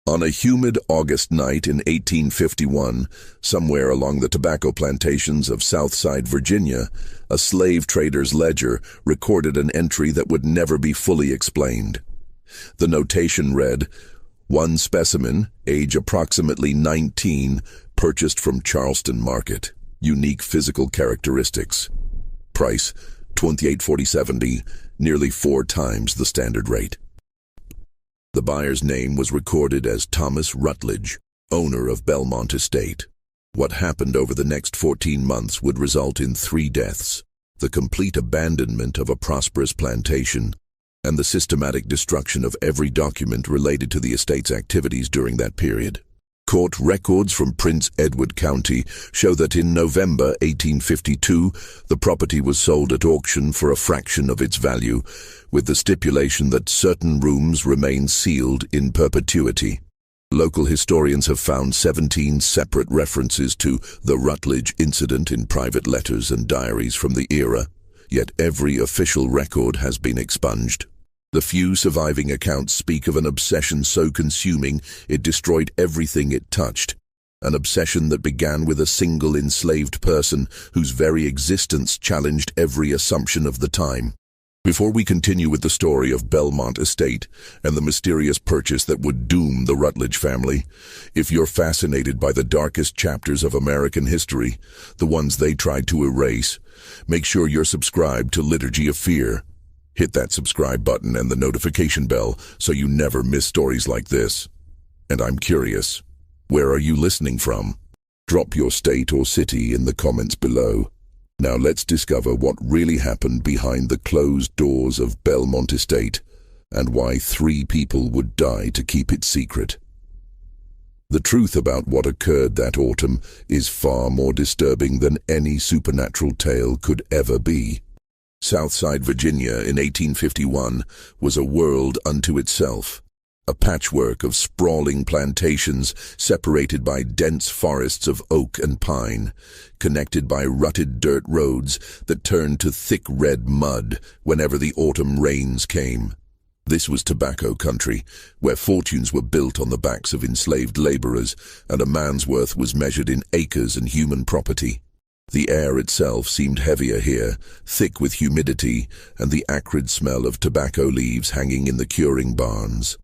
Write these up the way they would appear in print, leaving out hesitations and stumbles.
On a humid August night in 1851, somewhere along the tobacco plantations of Southside Virginia, a slave trader's ledger recorded an entry that would never be fully explained. The notation read, "One specimen, age approximately 19, purchased from Charleston Market. Unique physical characteristics. Price, $28.40, nearly 4 times the standard rate." The buyer's name was recorded as Thomas Rutledge, owner of Belmont Estate. What happened over the next 14 months would result in 3 deaths, the complete abandonment of a prosperous plantation, and the systematic destruction of every document related to the estate's activities during that period. Court records from Prince Edward County show that in November 1852, the property was sold at auction for a fraction of its value, with the stipulation that certain rooms remain sealed in perpetuity. Local historians have found 17 separate references to the Rutledge incident in private letters and diaries from the era, yet every official record has been expunged. The few surviving accounts speak of an obsession so consuming it destroyed everything it touched, an obsession that began with a single enslaved person whose very existence challenged every assumption of the time. Before we continue with the story of Belmont Estate and the mysterious purchase that would doom the Rutledge family, if you're fascinated by the darkest chapters of American history, the ones they tried to erase, make sure you're subscribed to Liturgy of Fear. Hit that subscribe button and the notification bell so you never miss stories like this. And I'm curious, where are you listening from? Drop your state or city in the comments below. Now let's discover what really happened behind the closed doors of Belmont Estate and why 3 people would die to keep it secret. The truth about what occurred that autumn is far more disturbing than any supernatural tale could ever be. Southside Virginia in 1851 was a world unto itself, a patchwork of sprawling plantations separated by dense forests of oak and pine, connected by rutted dirt roads that turned to thick red mud whenever the autumn rains came. This was tobacco country, where fortunes were built on the backs of enslaved laborers, and a man's worth was measured in acres and human property. The air itself seemed heavier here, thick with humidity and the acrid smell of tobacco leaves hanging in the curing barns.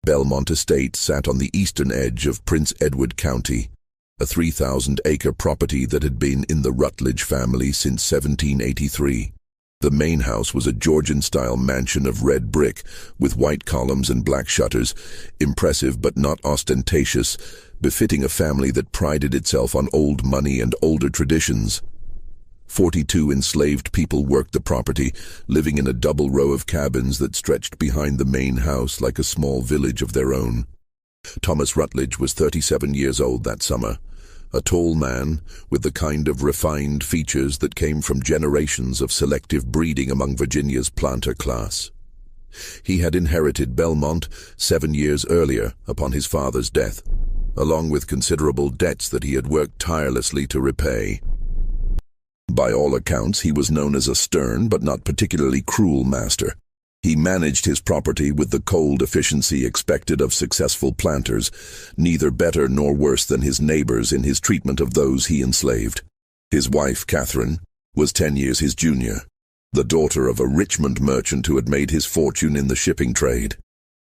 Belmont Estate sat on the eastern edge of Prince Edward County, a 3,000-acre property that had been in the Rutledge family since 1783. The main house was a Georgian-style mansion of red brick with white columns and black shutters, impressive but not ostentatious, befitting a family that prided itself on old money and older traditions. 42 enslaved people worked the property, living in a double row of cabins that stretched behind the main house like a small village of their own. Thomas Rutledge was 37 years old that summer, a tall man with the kind of refined features that came from generations of selective breeding among Virginia's planter class. He had inherited Belmont 7 years earlier upon his father's death, along with considerable debts that he had worked tirelessly to repay. By all accounts, he was known as a stern but not particularly cruel master. He managed his property with the cold efficiency expected of successful planters, neither better nor worse than his neighbors in his treatment of those he enslaved. His wife, Catherine, was 10 years his junior, the daughter of a Richmond merchant who had made his fortune in the shipping trade.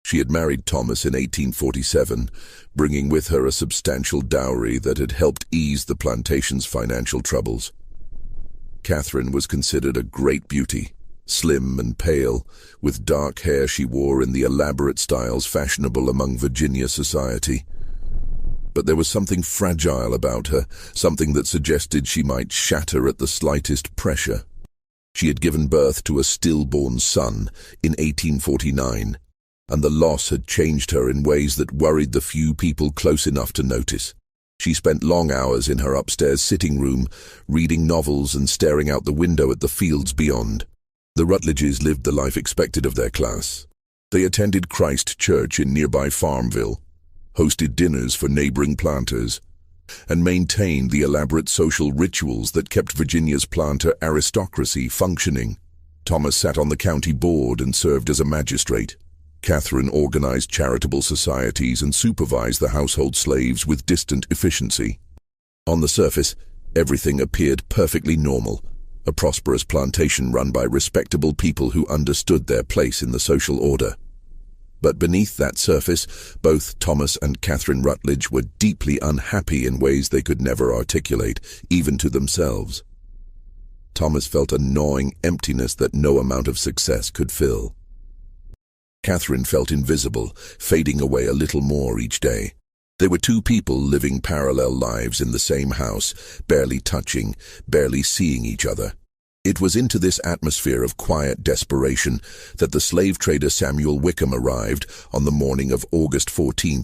She had married Thomas in 1847, bringing with her a substantial dowry that had helped ease the plantation's financial troubles. Catherine was considered a great beauty, slim and pale, with dark hair she wore in the elaborate styles fashionable among Virginia society. But there was something fragile about her, something that suggested she might shatter at the slightest pressure. She had given birth to a stillborn son in 1849, and the loss had changed her in ways that worried the few people close enough to notice. She spent long hours in her upstairs sitting room, reading novels and staring out the window at the fields beyond. The Rutledges lived the life expected of their class. They attended Christ Church in nearby Farmville, hosted dinners for neighboring planters, and maintained the elaborate social rituals that kept Virginia's planter aristocracy functioning. Thomas sat on the county board and served as a magistrate. Catherine organized charitable societies and supervised the household slaves with distant efficiency. On the surface, everything appeared perfectly normal, a prosperous plantation run by respectable people who understood their place in the social order. But beneath that surface, both Thomas and Catherine Rutledge were deeply unhappy in ways they could never articulate, even to themselves. Thomas felt a gnawing emptiness that no amount of success could fill. Catherine felt invisible, fading away a little more each day. They were two people living parallel lives in the same house, barely touching, barely seeing each other. It was into this atmosphere of quiet desperation that the slave trader Samuel Wickham arrived on the morning of August 14,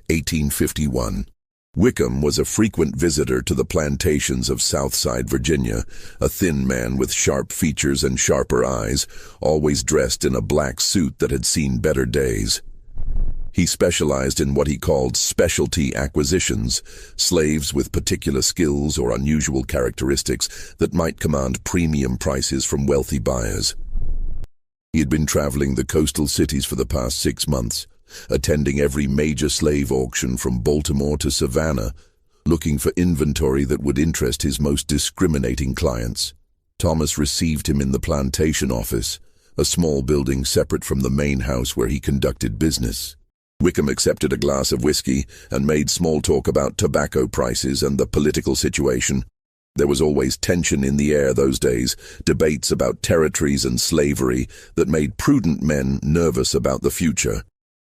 1851. Wickham was a frequent visitor to the plantations of Southside Virginia, a thin man with sharp features and sharper eyes, always dressed in a black suit that had seen better days. He specialized in what he called specialty acquisitions, slaves with particular skills or unusual characteristics that might command premium prices from wealthy buyers. He had been traveling the coastal cities for the past 6 months, attending every major slave auction from Baltimore to Savannah, looking for inventory that would interest his most discriminating clients. Thomas received him in the plantation office, a small building separate from the main house where he conducted business. Wickham accepted a glass of whiskey and made small talk about tobacco prices and the political situation. There was always tension in the air those days, debates about territories and slavery that made prudent men nervous about the future.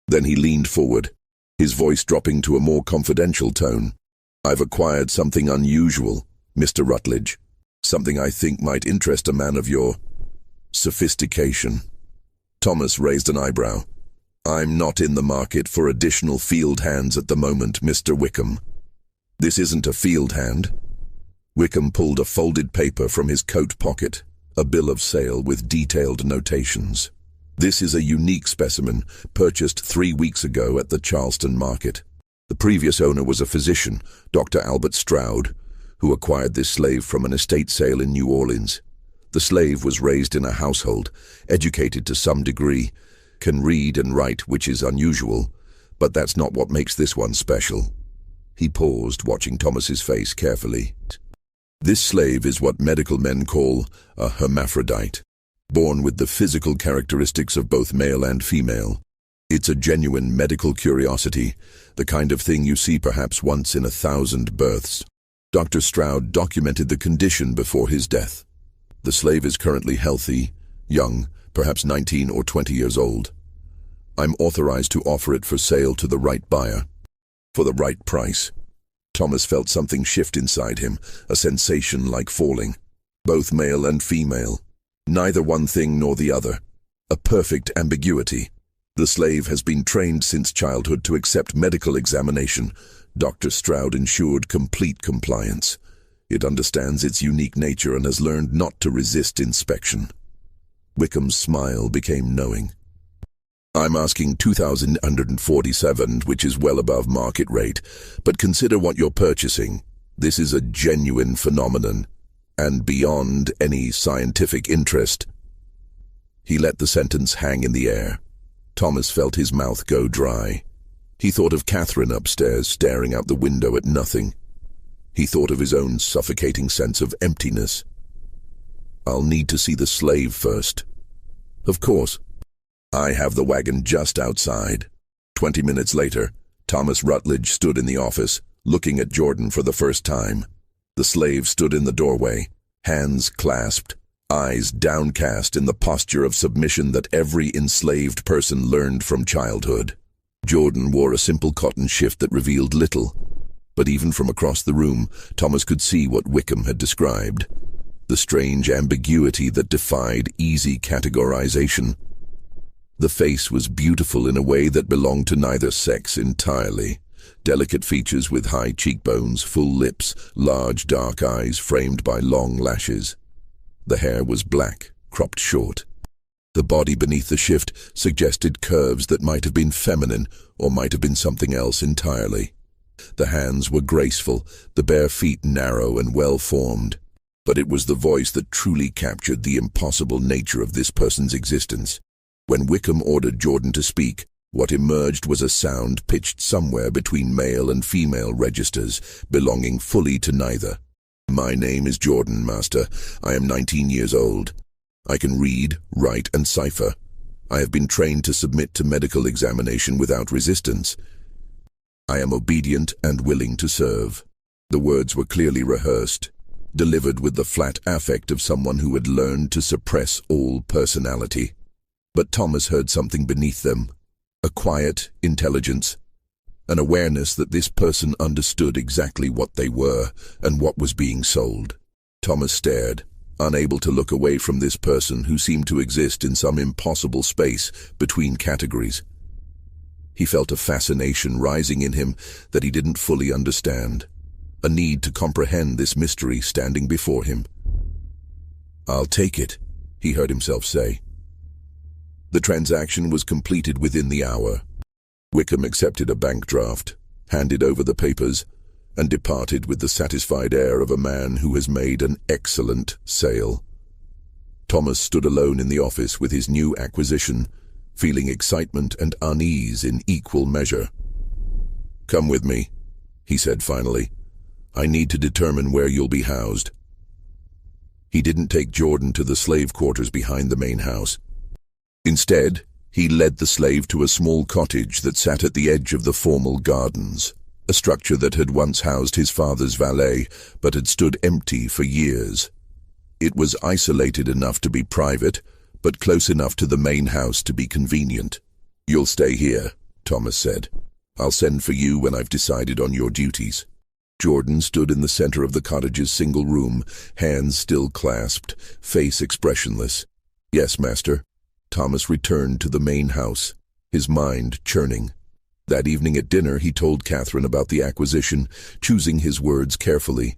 Then he leaned forward, his voice dropping to a more confidential tone. "I've acquired something unusual, Mr. Rutledge. Something I think might interest a man of your sophistication." Thomas raised an eyebrow. "I'm not in the market for additional field hands at the moment, Mr. Wickham." "This isn't a field hand." Wickham pulled a folded paper from his coat pocket, a bill of sale with detailed notations. "This is a unique specimen, purchased 3 weeks ago at the Charleston market. The previous owner was a physician, Dr. Albert Stroud, who acquired this slave from an estate sale in New Orleans. The slave was raised in a household, educated to some degree, can read and write, which is unusual, but that's not what makes this one special." He paused, watching Thomas's face carefully. "This slave is what medical men call a hermaphrodite, born with the physical characteristics of both male and female. It's a genuine medical curiosity, the kind of thing you see perhaps once in 1,000 births. Dr. Stroud documented the condition before his death. The slave is currently healthy, young, perhaps 19 or 20 years old. I'm authorized to offer it for sale to the right buyer, for the right price." Thomas felt something shift inside him, a sensation like falling. Both male and female. Neither one thing nor the other. A perfect ambiguity. The slave has been trained since childhood to accept medical examination. Dr. Stroud ensured complete compliance. It understands its unique nature and has learned not to resist inspection. Wickham's smile became knowing. "I'm asking $2,147, which is well above market rate, but consider what you're purchasing. This is a genuine phenomenon, and beyond any scientific interest." He let the sentence hang in the air. Thomas felt his mouth go dry. He thought of Catherine upstairs, staring out the window at nothing. He thought of his own suffocating sense of emptiness. "I'll need to see the slave first." "Of course. I have the wagon just outside." 20 minutes later, Thomas Rutledge stood in the office, looking at Jordan for the first time. The slave stood in the doorway, hands clasped, eyes downcast in the posture of submission that every enslaved person learned from childhood. Jordan wore a simple cotton shift that revealed little, but even from across the room, Thomas could see what Wickham had described. The strange ambiguity that defied easy categorization. The face was beautiful in a way that belonged to neither sex entirely. Delicate features with high cheekbones, full lips, large dark eyes framed by long lashes. The hair was black, cropped short. The body beneath the shift suggested curves that might have been feminine or might have been something else entirely. The hands were graceful, the bare feet narrow and well-formed. But it was the voice that truly captured the impossible nature of this person's existence. When Wickham ordered Jordan to speak, what emerged was a sound pitched somewhere between male and female registers, belonging fully to neither. "My name is Jordan, Master. I am 19 years old. I can read, write, and cipher. I have been trained to submit to medical examination without resistance. I am obedient and willing to serve." The words were clearly rehearsed, delivered with the flat affect of someone who had learned to suppress all personality. But Thomas heard something beneath them, a quiet intelligence, an awareness that this person understood exactly what they were and what was being sold. Thomas stared, unable to look away from this person who seemed to exist in some impossible space between categories. He felt a fascination rising in him that he didn't fully understand, a need to comprehend this mystery standing before him. "I'll take it," he heard himself say. The transaction was completed within the hour. Wickham accepted a bank draft, handed over the papers, and departed with the satisfied air of a man who has made an excellent sale. Thomas stood alone in the office with his new acquisition, feeling excitement and unease in equal measure. "Come with me," he said finally. "I need to determine where you'll be housed." He didn't take Jordan to the slave quarters behind the main house. Instead, he led the slave to a small cottage that sat at the edge of the formal gardens, a structure that had once housed his father's valet, but had stood empty for years. It was isolated enough to be private, but close enough to the main house to be convenient. "You'll stay here," Thomas said. "I'll send for you when I've decided on your duties." Jordan stood in the center of the cottage's single room, hands still clasped, face expressionless. "Yes, master." Thomas returned to the main house, his mind churning. That evening at dinner he told Catherine about the acquisition, choosing his words carefully.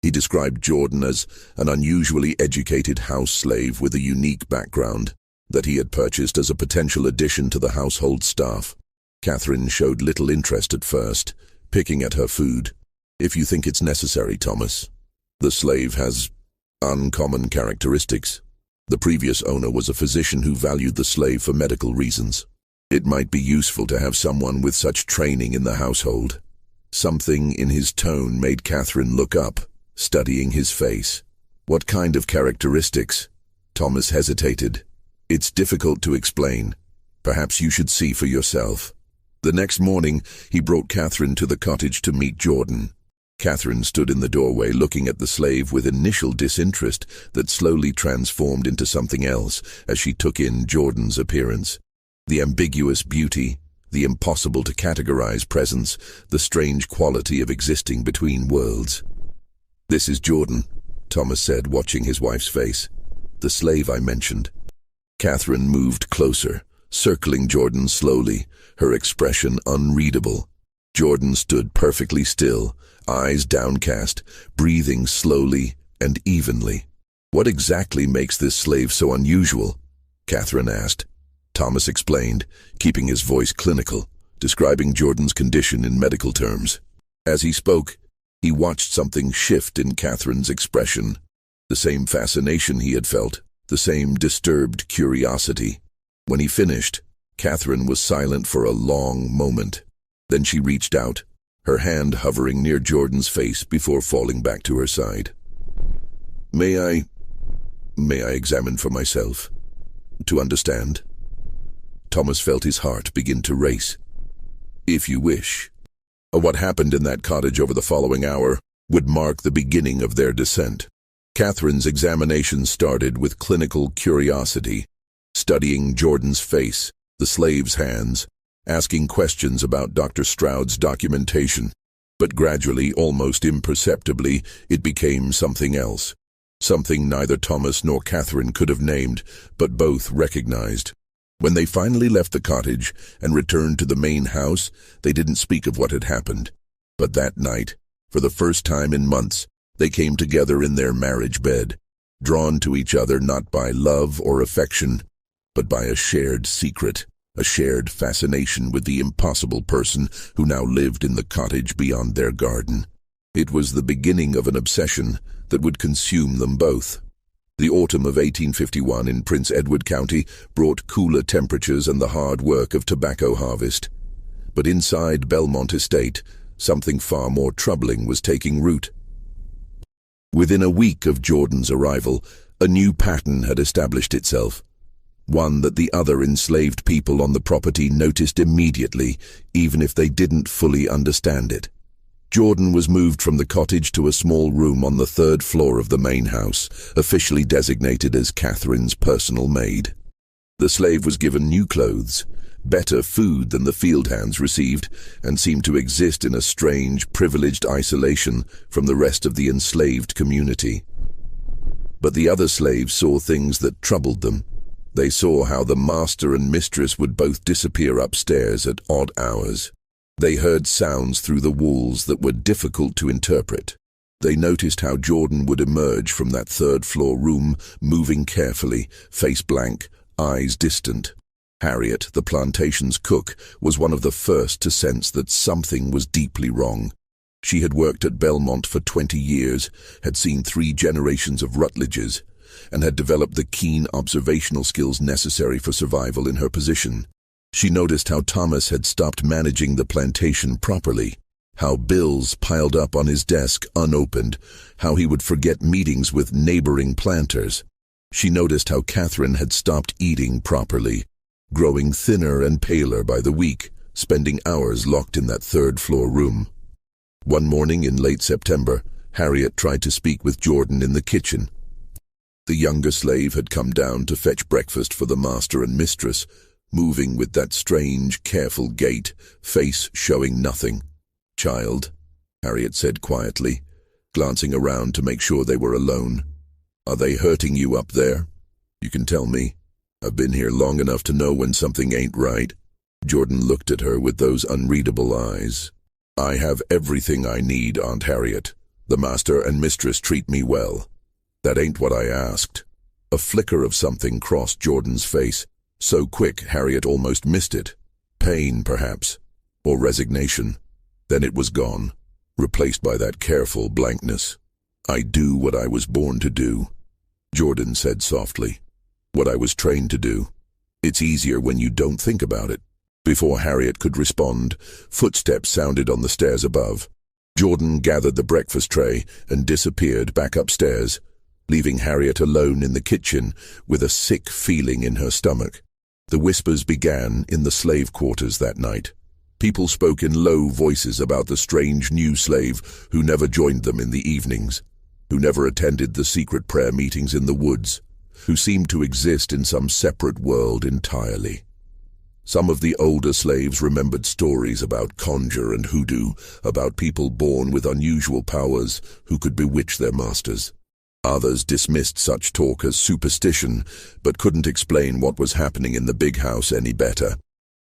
He described Jordan as an unusually educated house slave with a unique background that he had purchased as a potential addition to the household staff. Catherine showed little interest at first, picking at her food. "If you think it's necessary, Thomas. The slave has uncommon characteristics. The previous owner was a physician who valued the slave for medical reasons. It might be useful to have someone with such training in the household." Something in his tone made Catherine look up, studying his face. "What kind of characteristics?" Thomas hesitated. "It's difficult to explain. Perhaps you should see for yourself." The next morning, he brought Catherine to the cottage to meet Jordan. Catherine stood in the doorway looking at the slave with initial disinterest that slowly transformed into something else as she took in Jordan's appearance. The ambiguous beauty, the impossible to categorize presence, the strange quality of existing between worlds. "This is Jordan," Thomas said, watching his wife's face. "The slave I mentioned." Catherine moved closer, circling Jordan slowly, her expression unreadable. Jordan stood perfectly still, eyes downcast, breathing slowly and evenly. "What exactly makes this slave so unusual?" Catherine asked. Thomas explained, keeping his voice clinical, describing Jordan's condition in medical terms. As he spoke, he watched something shift in Catherine's expression. The same fascination he had felt, the same disturbed curiosity. When he finished, Catherine was silent for a long moment. Then she reached out, her hand hovering near Jordan's face before falling back to her side. May I examine for myself? To understand?" Thomas felt his heart begin to race. "If you wish." What happened in that cottage over the following hour would mark the beginning of their descent. Catherine's examination started with clinical curiosity, studying Jordan's face, the slave's hands, asking questions about Dr. Stroud's documentation. But gradually, almost imperceptibly, it became something else. Something neither Thomas nor Catherine could have named, but both recognized. When they finally left the cottage and returned to the main house, they didn't speak of what had happened. But that night, for the first time in months, they came together in their marriage bed, drawn to each other not by love or affection, but by a shared secret, a shared fascination with the impossible person who now lived in the cottage beyond their garden. It was the beginning of an obsession that would consume them both. The autumn of 1851 in Prince Edward County brought cooler temperatures and the hard work of tobacco harvest. But inside Belmont Estate, something far more troubling was taking root. Within a week of Jordan's arrival, a new pattern had established itself. One that the other enslaved people on the property noticed immediately, even if they didn't fully understand it. Jordan was moved from the cottage to a small room on the third floor of the main house, officially designated as Catherine's personal maid. The slave was given new clothes, better food than the field hands received, and seemed to exist in a strange, privileged isolation from the rest of the enslaved community. But the other slaves saw things that troubled them. They saw how the master and mistress would both disappear upstairs at odd hours. They heard sounds through the walls that were difficult to interpret. They noticed how Jordan would emerge from that third-floor room, moving carefully, face blank, eyes distant. Harriet, the plantation's cook, was one of the first to sense that something was deeply wrong. She had worked at Belmont for 20 years, had seen 3 generations of Rutledges, and had developed the keen observational skills necessary for survival in her position. She noticed how Thomas had stopped managing the plantation properly, how bills piled up on his desk unopened, how he would forget meetings with neighboring planters. She noticed how Catherine had stopped eating properly, growing thinner and paler by the week, spending hours locked in that third-floor room. One morning in late September, Harriet tried to speak with Jordan in the kitchen. The younger slave had come down to fetch breakfast for the master and mistress, moving with that strange, careful gait, face showing nothing. "Child," Harriet said quietly, glancing around to make sure they were alone. "Are they hurting you up there? You can tell me. I've been here long enough to know when something ain't right." Jordan looked at her with those unreadable eyes. "I have everything I need, Aunt Harriet. The master and mistress treat me well." "That ain't what I asked." A flicker of something crossed Jordan's face, so quick Harriet almost missed it. Pain, perhaps, or resignation. Then it was gone, replaced by that careful blankness. "I do what I was born to do," Jordan said softly. "What I was trained to do. It's easier when you don't think about it." Before Harriet could respond, footsteps sounded on the stairs above. Jordan gathered the breakfast tray and disappeared back upstairs, leaving Harriet alone in the kitchen with a sick feeling in her stomach. The whispers began in the slave quarters that night. People spoke in low voices about the strange new slave who never joined them in the evenings, who never attended the secret prayer meetings in the woods, who seemed to exist in some separate world entirely. Some of the older slaves remembered stories about conjure and hoodoo, about people born with unusual powers who could bewitch their masters. Others dismissed such talk as superstition, but couldn't explain what was happening in the big house any better.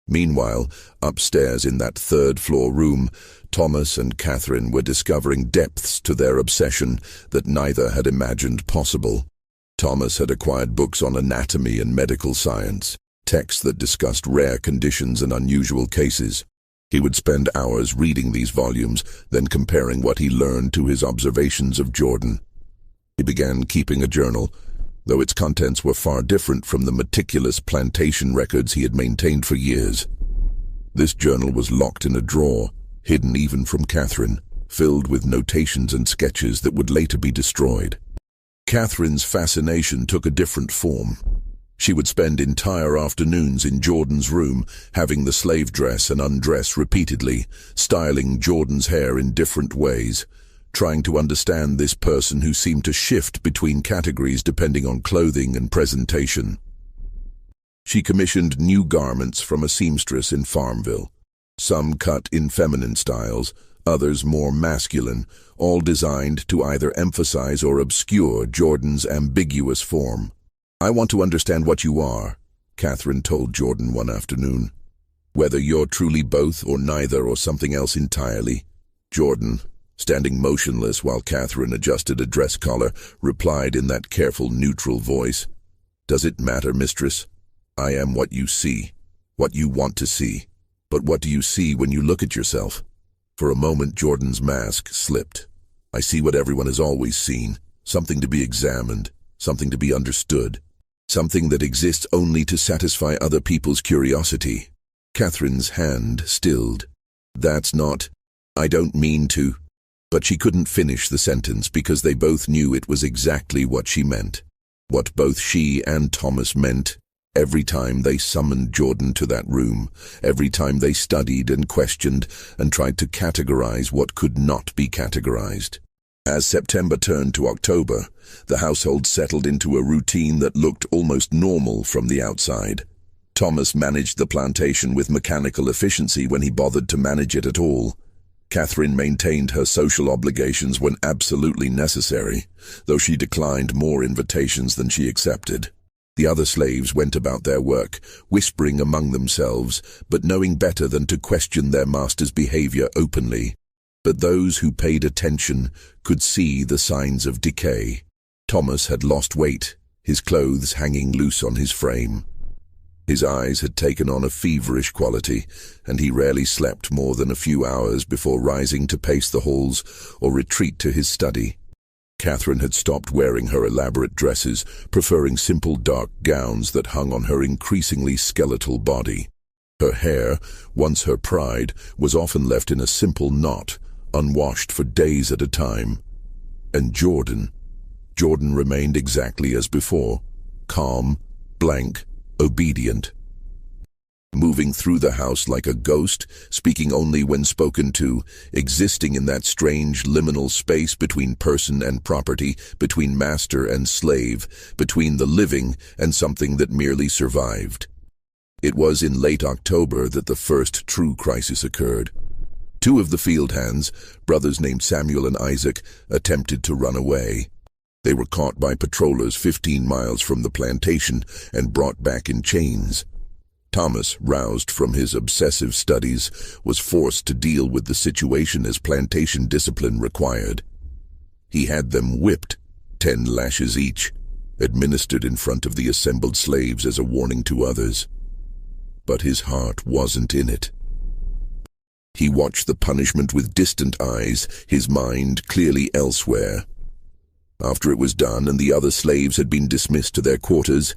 Meanwhile, upstairs in that third-floor room, Thomas and Catherine were discovering depths to their obsession that neither had imagined possible. Thomas had acquired books on anatomy and medical science, texts that discussed rare conditions and unusual cases. He would spend hours reading these volumes, then comparing what he learned to his observations of Jordan. He began keeping a journal, though its contents were far different from the meticulous plantation records he had maintained for years. This journal was locked in a drawer, hidden even from Catherine, filled with notations and sketches that would later be destroyed. Catherine's fascination took a different form. She would spend entire afternoons in Jordan's room, having the slave dress and undress repeatedly, styling Jordan's hair in different ways, trying to understand this person who seemed to shift between categories depending on clothing and presentation. She commissioned new garments from a seamstress in Farmville, some cut in feminine styles, others more masculine, all designed to either emphasize or obscure Jordan's ambiguous form. "I want to understand what you are," Catherine told Jordan one afternoon. "Whether you're truly both or neither or something else entirely." Jordan, standing motionless while Catherine adjusted a dress collar, replied in that careful, neutral voice, "Does it matter, mistress? I am what you see, what you want to see. But what do you see when you look at yourself?" For a moment, Jordan's mask slipped. "I see what everyone has always seen, something to be examined, something to be understood, something that exists only to satisfy other people's curiosity. Catherine's hand stilled. "That's not... I don't mean to..." But she couldn't finish the sentence because they both knew it was exactly what she meant. What both she and Thomas meant every time they summoned Jordan to that room, every time they studied and questioned and tried to categorize what could not be categorized. As September turned to October, the household settled into a routine that looked almost normal from the outside. Thomas managed the plantation with mechanical efficiency when he bothered to manage it at all. Catherine maintained her social obligations when absolutely necessary, though she declined more invitations than she accepted. The other slaves went about their work, whispering among themselves, but knowing better than to question their master's behavior openly. But those who paid attention could see the signs of decay. Thomas had lost weight, his clothes hanging loose on his frame. His eyes had taken on a feverish quality, and he rarely slept more than a few hours before rising to pace the halls or retreat to his study. Catherine had stopped wearing her elaborate dresses, preferring simple dark gowns that hung on her increasingly skeletal body. Her hair, once her pride, was often left in a simple knot, unwashed for days at a time. And Jordan remained exactly as before, calm, blank, obedient. Moving through the house like a ghost, speaking only when spoken to, existing in that strange liminal space between person and property, between master and slave, between the living and something that merely survived. It was in late October that the first true crisis occurred. Two of the field hands, brothers named Samuel and Isaac, attempted to run away. They were caught by patrollers 15 miles from the plantation and brought back in chains. Thomas, roused from his obsessive studies, was forced to deal with the situation as plantation discipline required. He had them whipped, 10 lashes each, administered in front of the assembled slaves as a warning to others. But his heart wasn't in it. He watched the punishment with distant eyes, his mind clearly elsewhere. After it was done and the other slaves had been dismissed to their quarters,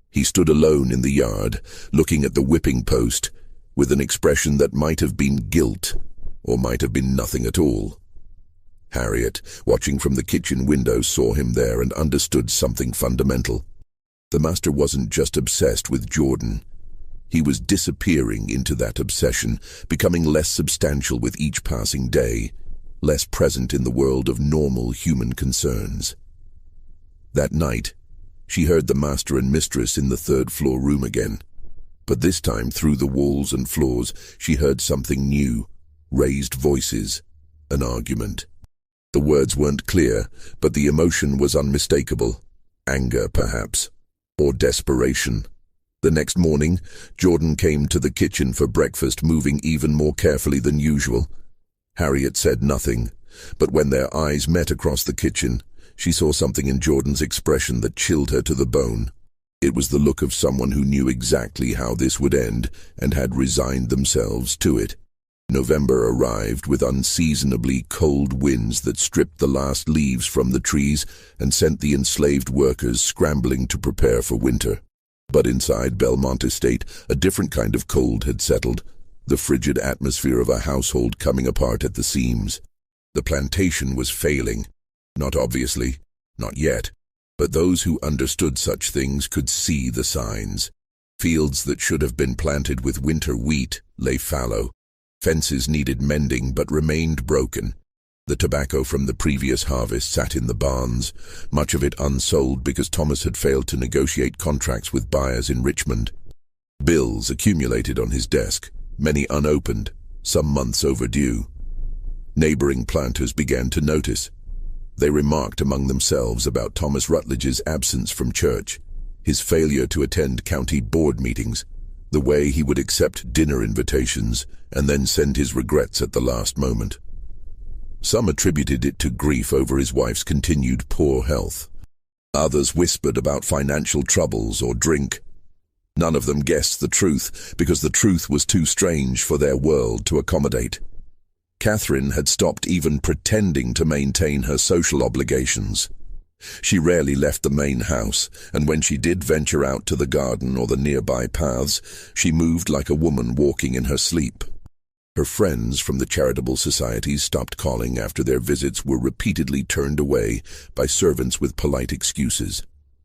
he stood alone in the yard, looking at the whipping post, with an expression that might have been guilt, or might have been nothing at all. Harriet, watching from the kitchen window, saw him there and understood something fundamental. The master wasn't just obsessed with Jordan. He was disappearing into that obsession, becoming less substantial with each passing day, less present in the world of normal human concerns. That night, she heard the master and mistress in the third-floor room again. But this time, through the walls and floors, she heard something new, raised voices, an argument. The words weren't clear, but the emotion was unmistakable. Anger, perhaps, or desperation. The next morning, Jordan came to the kitchen for breakfast, moving even more carefully than usual. Harriet said nothing, but when their eyes met across the kitchen, she saw something in Jordan's expression that chilled her to the bone. It was the look of someone who knew exactly how this would end and had resigned themselves to it. November arrived with unseasonably cold winds that stripped the last leaves from the trees and sent the enslaved workers scrambling to prepare for winter. But inside Belmont Estate, a different kind of cold had settled, the frigid atmosphere of a household coming apart at the seams. The plantation was failing. Not obviously, not yet, but those who understood such things could see the signs. Fields that should have been planted with winter wheat lay fallow. Fences needed mending but remained broken. The tobacco from the previous harvest sat in the barns, much of it unsold because Thomas had failed to negotiate contracts with buyers in Richmond. Bills accumulated on his desk, many unopened, some months overdue. Neighboring planters began to notice. They remarked among themselves about Thomas Rutledge's absence from church, his failure to attend county board meetings, the way he would accept dinner invitations and then send his regrets at the last moment. Some attributed it to grief over his wife's continued poor health. Others whispered about financial troubles or drink. None of them guessed the truth, because the truth was too strange for their world to accommodate. Catherine had stopped even pretending to maintain her social obligations. She rarely left the main house, and when she did venture out to the garden or the nearby paths, she moved like a woman walking in her sleep. Her friends from the charitable societies stopped calling after their visits were repeatedly turned away by servants with polite excuses.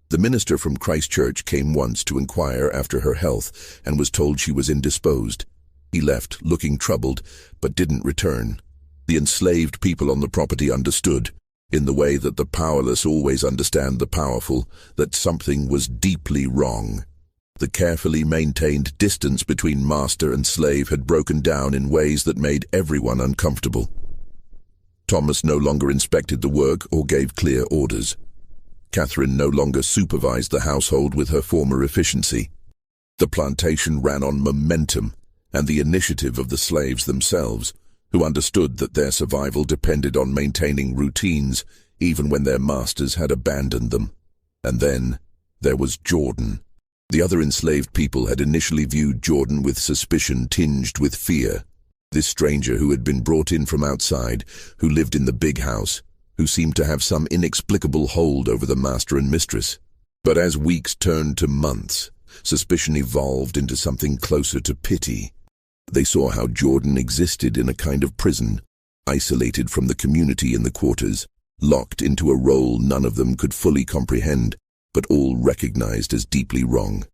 The minister from Christchurch came once to inquire after her health and was told she was indisposed. He left, looking troubled, but didn't return. The enslaved people on the property understood, in the way that the powerless always understand the powerful, that something was deeply wrong. The carefully maintained distance between master and slave had broken down in ways that made everyone uncomfortable. Thomas no longer inspected the work or gave clear orders. Catherine no longer supervised the household with her former efficiency. The plantation ran on momentum and the initiative of the slaves themselves, who understood that their survival depended on maintaining routines even when their masters had abandoned them. And then there was Jordan. The other enslaved people had initially viewed Jordan with suspicion tinged with fear. This stranger who had been brought in from outside, who lived in the big house, who seemed to have some inexplicable hold over the master and mistress. But as weeks turned to months, suspicion evolved into something closer to pity. They saw how Jordan existed in a kind of prison, isolated from the community in the quarters, locked into a role none of them could fully comprehend, but all recognized as deeply wrong.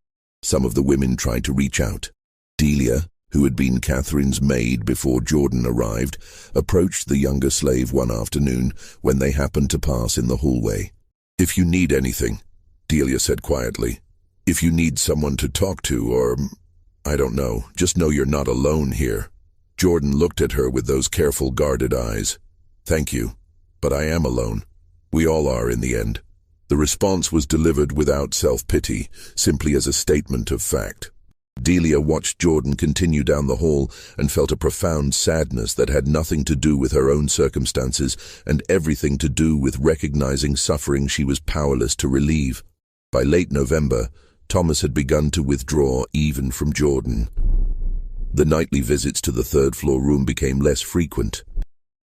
Some of the women tried to reach out. Delia, who had been Catherine's maid before Jordan arrived, approached the younger slave one afternoon when they happened to pass in the hallway. "If you need anything," Delia said quietly, "if you need someone to talk to or, I don't know, just know you're not alone here." Jordan looked at her with those careful, guarded eyes. "Thank you, but I am alone. We all are in the end." The response was delivered without self-pity, simply as a statement of fact. Delia watched Jordan continue down the hall and felt a profound sadness that had nothing to do with her own circumstances and everything to do with recognizing suffering she was powerless to relieve. By late November, Thomas had begun to withdraw even from Jordan. The nightly visits to the third-floor room became less frequent.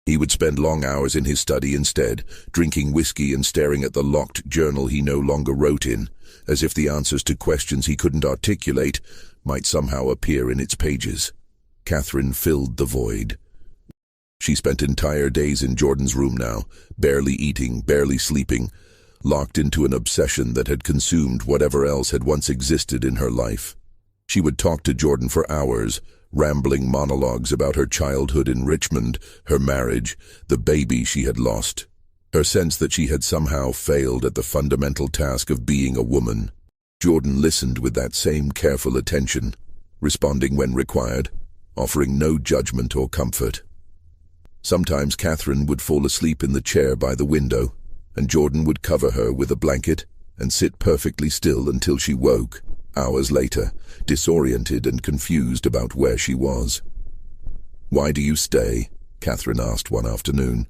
He would spend long hours in his study instead, drinking whiskey and staring at the locked journal he no longer wrote in, as if the answers to questions he couldn't articulate might somehow appear in its pages. Catherine filled the void. She spent entire days in Jordan's room now, barely eating, barely sleeping, locked into an obsession that had consumed whatever else had once existed in her life. She would talk to Jordan for hours, rambling monologues about her childhood in Richmond, her marriage, the baby she had lost, her sense that she had somehow failed at the fundamental task of being a woman. Jordan listened with that same careful attention, responding when required, offering no judgment or comfort. Sometimes Catherine would fall asleep in the chair by the window, and Jordan would cover her with a blanket and sit perfectly still until she woke, hours later, disoriented and confused about where she was. "Why do you stay?" Catherine asked one afternoon.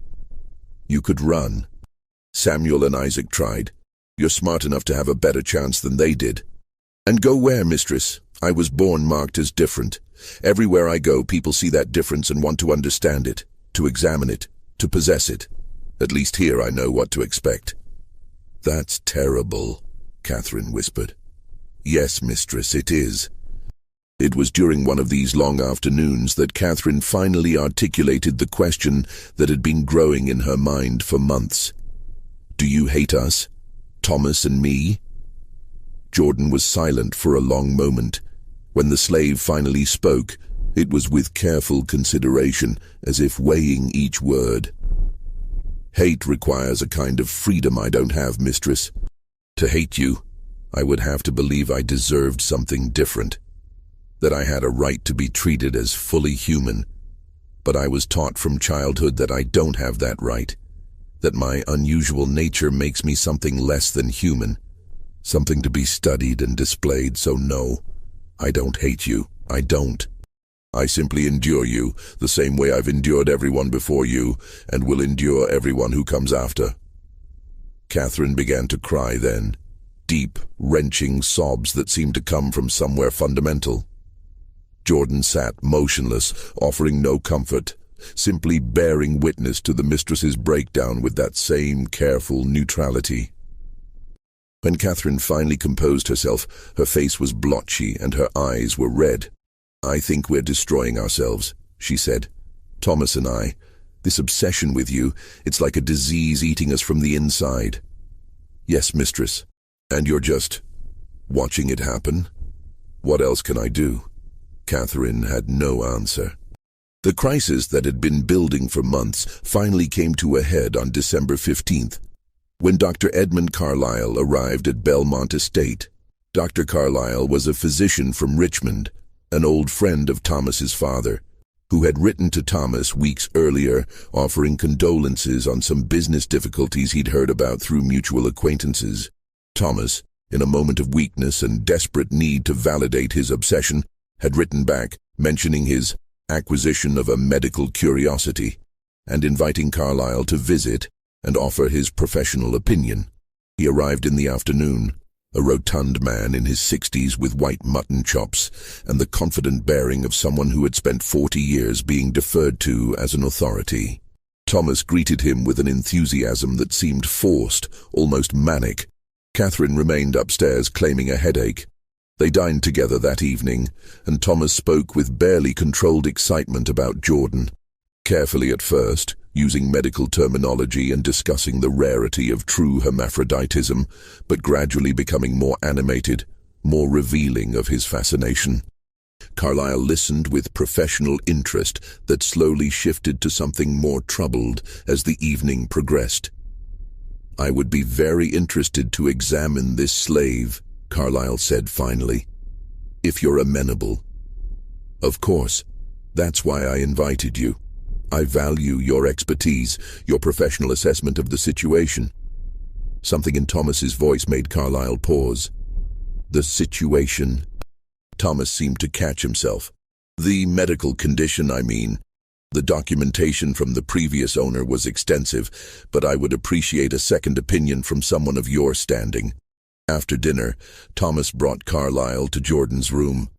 "You could run. Samuel and Isaac tried. You're smart enough to have a better chance than they did." "And go where, mistress? I was born marked as different. Everywhere I go, people see that difference and want to understand it, to examine it, to possess it. At least here I know what to expect." "That's terrible," Catherine whispered. "Yes, mistress, it is." It was during one of these long afternoons that Catherine finally articulated the question that had been growing in her mind for months. "Do you hate us? Thomas and me?" Jordan was silent for a long moment. When the slave finally spoke, it was with careful consideration, as if weighing each word. "Hate requires a kind of freedom I don't have, mistress. To hate you, I would have to believe I deserved something different, that I had a right to be treated as fully human. But I was taught from childhood that I don't have that right, that my unusual nature makes me something less than human, something to be studied and displayed, so no, I don't hate you, I don't. I simply endure you, the same way I've endured everyone before you, and will endure everyone who comes after." Catherine began to cry then, deep, wrenching sobs that seemed to come from somewhere fundamental. Jordan sat motionless, offering no comfort, simply bearing witness to the mistress's breakdown with that same careful neutrality. When Catherine finally composed herself, her face was blotchy and her eyes were red. "I think we're destroying ourselves," she said. "Thomas and I. This obsession with you, it's like a disease eating us from the inside." "Yes, mistress. And you're just watching it happen? What else can I do?" Catherine had no answer. The crisis that had been building for months finally came to a head on December 15th, when Dr. Edmund Carlyle arrived at Belmont Estate. Dr. Carlyle was a physician from Richmond, an old friend of Thomas's father, who had written to Thomas weeks earlier offering condolences on some business difficulties he'd heard about through mutual acquaintances. Thomas, in a moment of weakness and desperate need to validate his obsession, had written back, mentioning his acquisition of a medical curiosity, and inviting Carlyle to visit and offer his professional opinion. He arrived in the afternoon, a rotund man in his 60s with white mutton chops and the confident bearing of someone who had spent 40 years being deferred to as an authority. Thomas greeted him with an enthusiasm that seemed forced, almost manic. Catherine remained upstairs claiming a headache. They dined together that evening, and Thomas spoke with barely controlled excitement about Jordan. Carefully at first, using medical terminology and discussing the rarity of true hermaphroditism, but gradually becoming more animated, more revealing of his fascination. Carlyle listened with professional interest that slowly shifted to something more troubled as the evening progressed. "I would be very interested to examine this slave," Carlyle said finally, "if you're amenable." "Of course. That's why I invited you. I value your expertise, your professional assessment of the situation." Something in Thomas's voice made Carlyle pause. "The situation?" Thomas seemed to catch himself. "The medical condition, I mean. The documentation from the previous owner was extensive, but I would appreciate a second opinion from someone of your standing." After dinner, Thomas brought Carlyle to Jordan's room.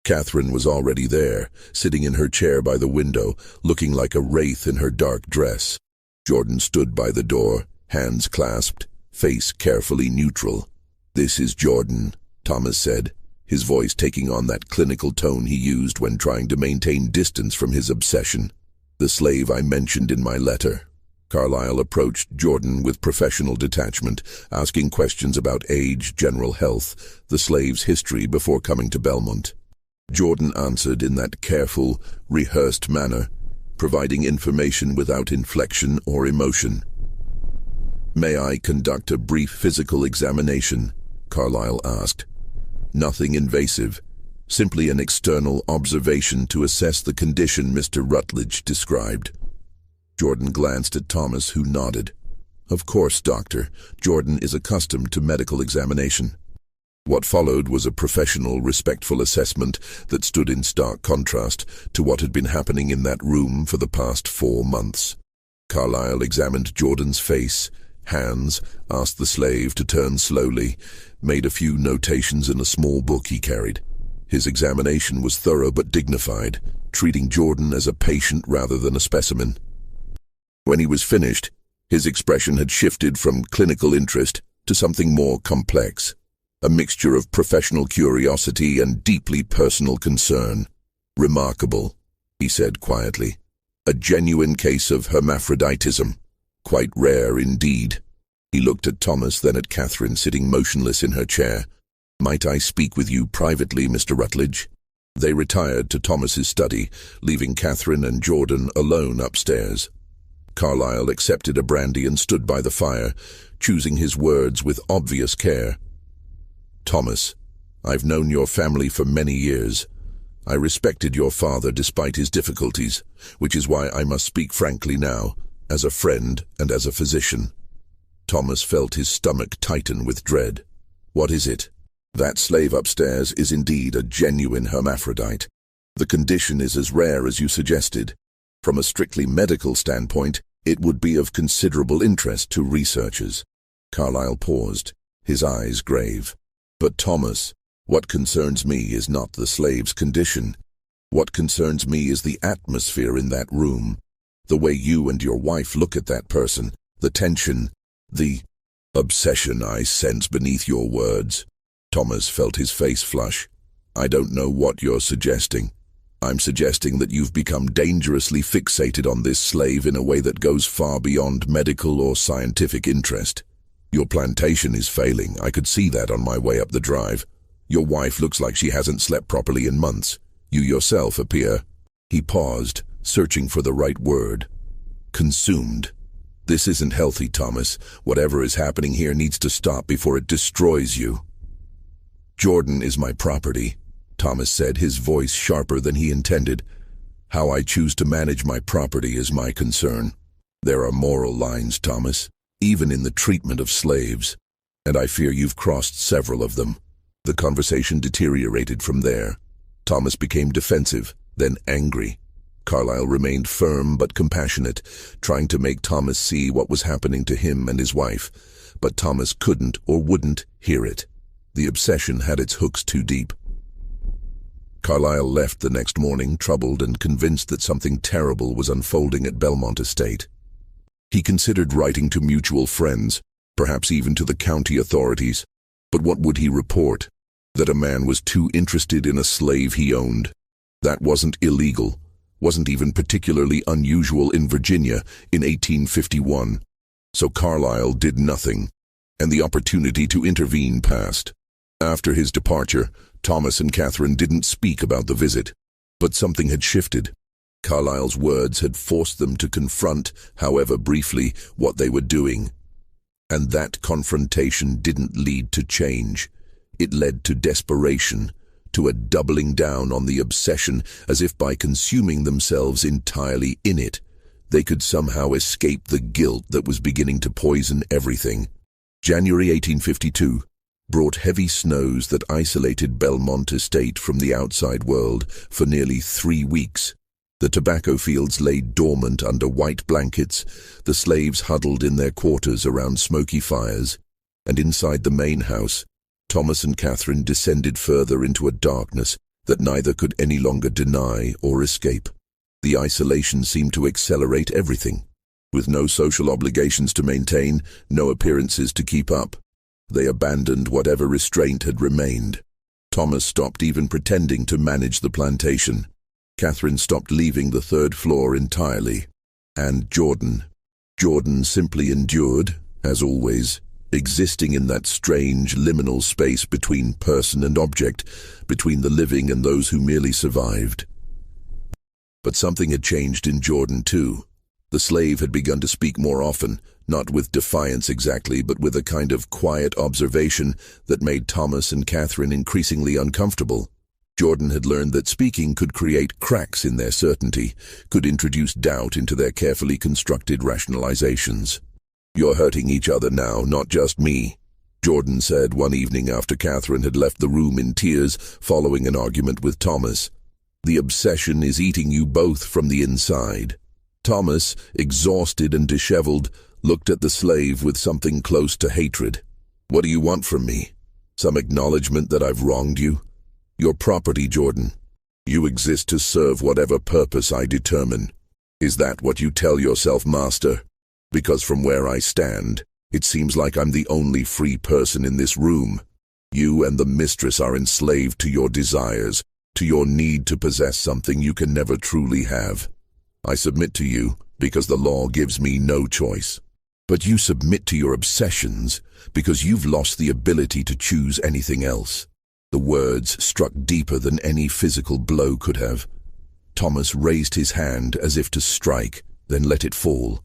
Catherine was already there, sitting in her chair by the window, looking like a wraith in her dark dress. Jordan stood by the door, hands clasped, face carefully neutral. "This is Jordan," Thomas said, his voice taking on that clinical tone he used when trying to maintain distance from his obsession. "The slave I mentioned in my letter." Carlyle approached Jordan with professional detachment, asking questions about age, general health, the slave's history before coming to Belmont. Jordan answered in that careful, rehearsed manner, providing information without inflection or emotion. "May I conduct a brief physical examination?" Carlyle asked. "Nothing invasive, simply an external observation to assess the condition Mr. Rutledge described." Jordan glanced at Thomas, who nodded. "Of course, Doctor. Jordan is accustomed to medical examination." What followed was a professional, respectful assessment that stood in stark contrast to what had been happening in that room for the past 4 months. Carlyle examined Jordan's face, hands, asked the slave to turn slowly, made a few notations in a small book he carried. His examination was thorough but dignified, treating Jordan as a patient rather than a specimen. When he was finished, his expression had shifted from clinical interest to something more complex, a mixture of professional curiosity and deeply personal concern. "Remarkable," he said quietly. "A genuine case of hermaphroditism. Quite rare indeed." He looked at Thomas, then at Catherine sitting motionless in her chair. "Might I speak with you privately, Mr. Rutledge?" They retired to Thomas's study, leaving Catherine and Jordan alone upstairs. Carlyle accepted a brandy and stood by the fire, choosing his words with obvious care. "Thomas, I've known your family for many years. I respected your father despite his difficulties, which is why I must speak frankly now, as a friend and as a physician." Thomas felt his stomach tighten with dread. "What is it?" "That slave upstairs is indeed a genuine hermaphrodite. The condition is as rare as you suggested. From a strictly medical standpoint, it would be of considerable interest to researchers." Carlyle paused, his eyes grave. "But Thomas, what concerns me is not the slave's condition. What concerns me is the atmosphere in that room, The way you and your wife look at that person, the tension, the obsession I sense beneath your words." Thomas felt his face flush. "I don't know what you're suggesting. I'm suggesting that you've become dangerously fixated on this slave in a way that goes far beyond medical or scientific interest. Your plantation is failing. I could see that on my way up the drive. Your wife looks like she hasn't slept properly in months. You yourself appear—" He paused, searching for the right word. "Consumed. This isn't healthy, Thomas. Whatever is happening here needs to stop before it destroys you." "Jordan is my property," Thomas said, his voice sharper than he intended. "How I choose to manage my property is my concern. There are moral lines, Thomas, even in the treatment of slaves, and I fear you've crossed several of them." The conversation deteriorated from there. Thomas became defensive, then angry. Carlyle remained firm but compassionate, trying to make Thomas see what was happening to him and his wife, but Thomas couldn't or wouldn't hear it. The obsession had its hooks too deep. Carlyle left the next morning, troubled and convinced that something terrible was unfolding at Belmont Estate. He considered writing to mutual friends, perhaps even to the county authorities, but what would he report? That a man was too interested in a slave he owned. That wasn't illegal, wasn't even particularly unusual in Virginia in 1851. So Carlyle did nothing, and the opportunity to intervene passed. After his departure, Thomas and Catherine didn't speak about the visit, but something had shifted. Carlyle's words had forced them to confront, however briefly, what they were doing. And that confrontation didn't lead to change. It led to desperation, to a doubling down on the obsession, as if by consuming themselves entirely in it, they could somehow escape the guilt that was beginning to poison everything. January 1852 brought heavy snows that isolated Belmont Estate from the outside world for nearly 3 weeks. The tobacco fields lay dormant under white blankets, the slaves huddled in their quarters around smoky fires, and inside the main house, Thomas and Catherine descended further into a darkness that neither could any longer deny or escape. The isolation seemed to accelerate everything. With no social obligations to maintain, no appearances to keep up, they abandoned whatever restraint had remained. Thomas stopped even pretending to manage the plantation. Catherine stopped leaving the 3rd floor entirely. And Jordan simply endured, as always, existing in that strange liminal space between person and object, between the living and those who merely survived. But something had changed in Jordan too. The slave had begun to speak more often, not with defiance exactly, but with a kind of quiet observation that made Thomas and Catherine increasingly uncomfortable. Jordan had learned that speaking could create cracks in their certainty, could introduce doubt into their carefully constructed rationalizations. "You're hurting each other now, not just me," Jordan said one evening after Catherine had left the room in tears following an argument with Thomas. "The obsession is eating you both from the inside." Thomas, exhausted and disheveled, looked at the slave with something close to hatred. "What do you want from me? Some acknowledgement that I've wronged you? Your property, Jordan. You exist to serve whatever purpose I determine. Is that what you tell yourself, master? Because from where I stand, it seems like I'm the only free person in this room. You and the mistress are enslaved to your desires, to your need to possess something you can never truly have. I submit to you because the law gives me no choice. But you submit to your obsessions because you've lost the ability to choose anything else." The words struck deeper than any physical blow could have. Thomas raised his hand as if to strike, then let it fall.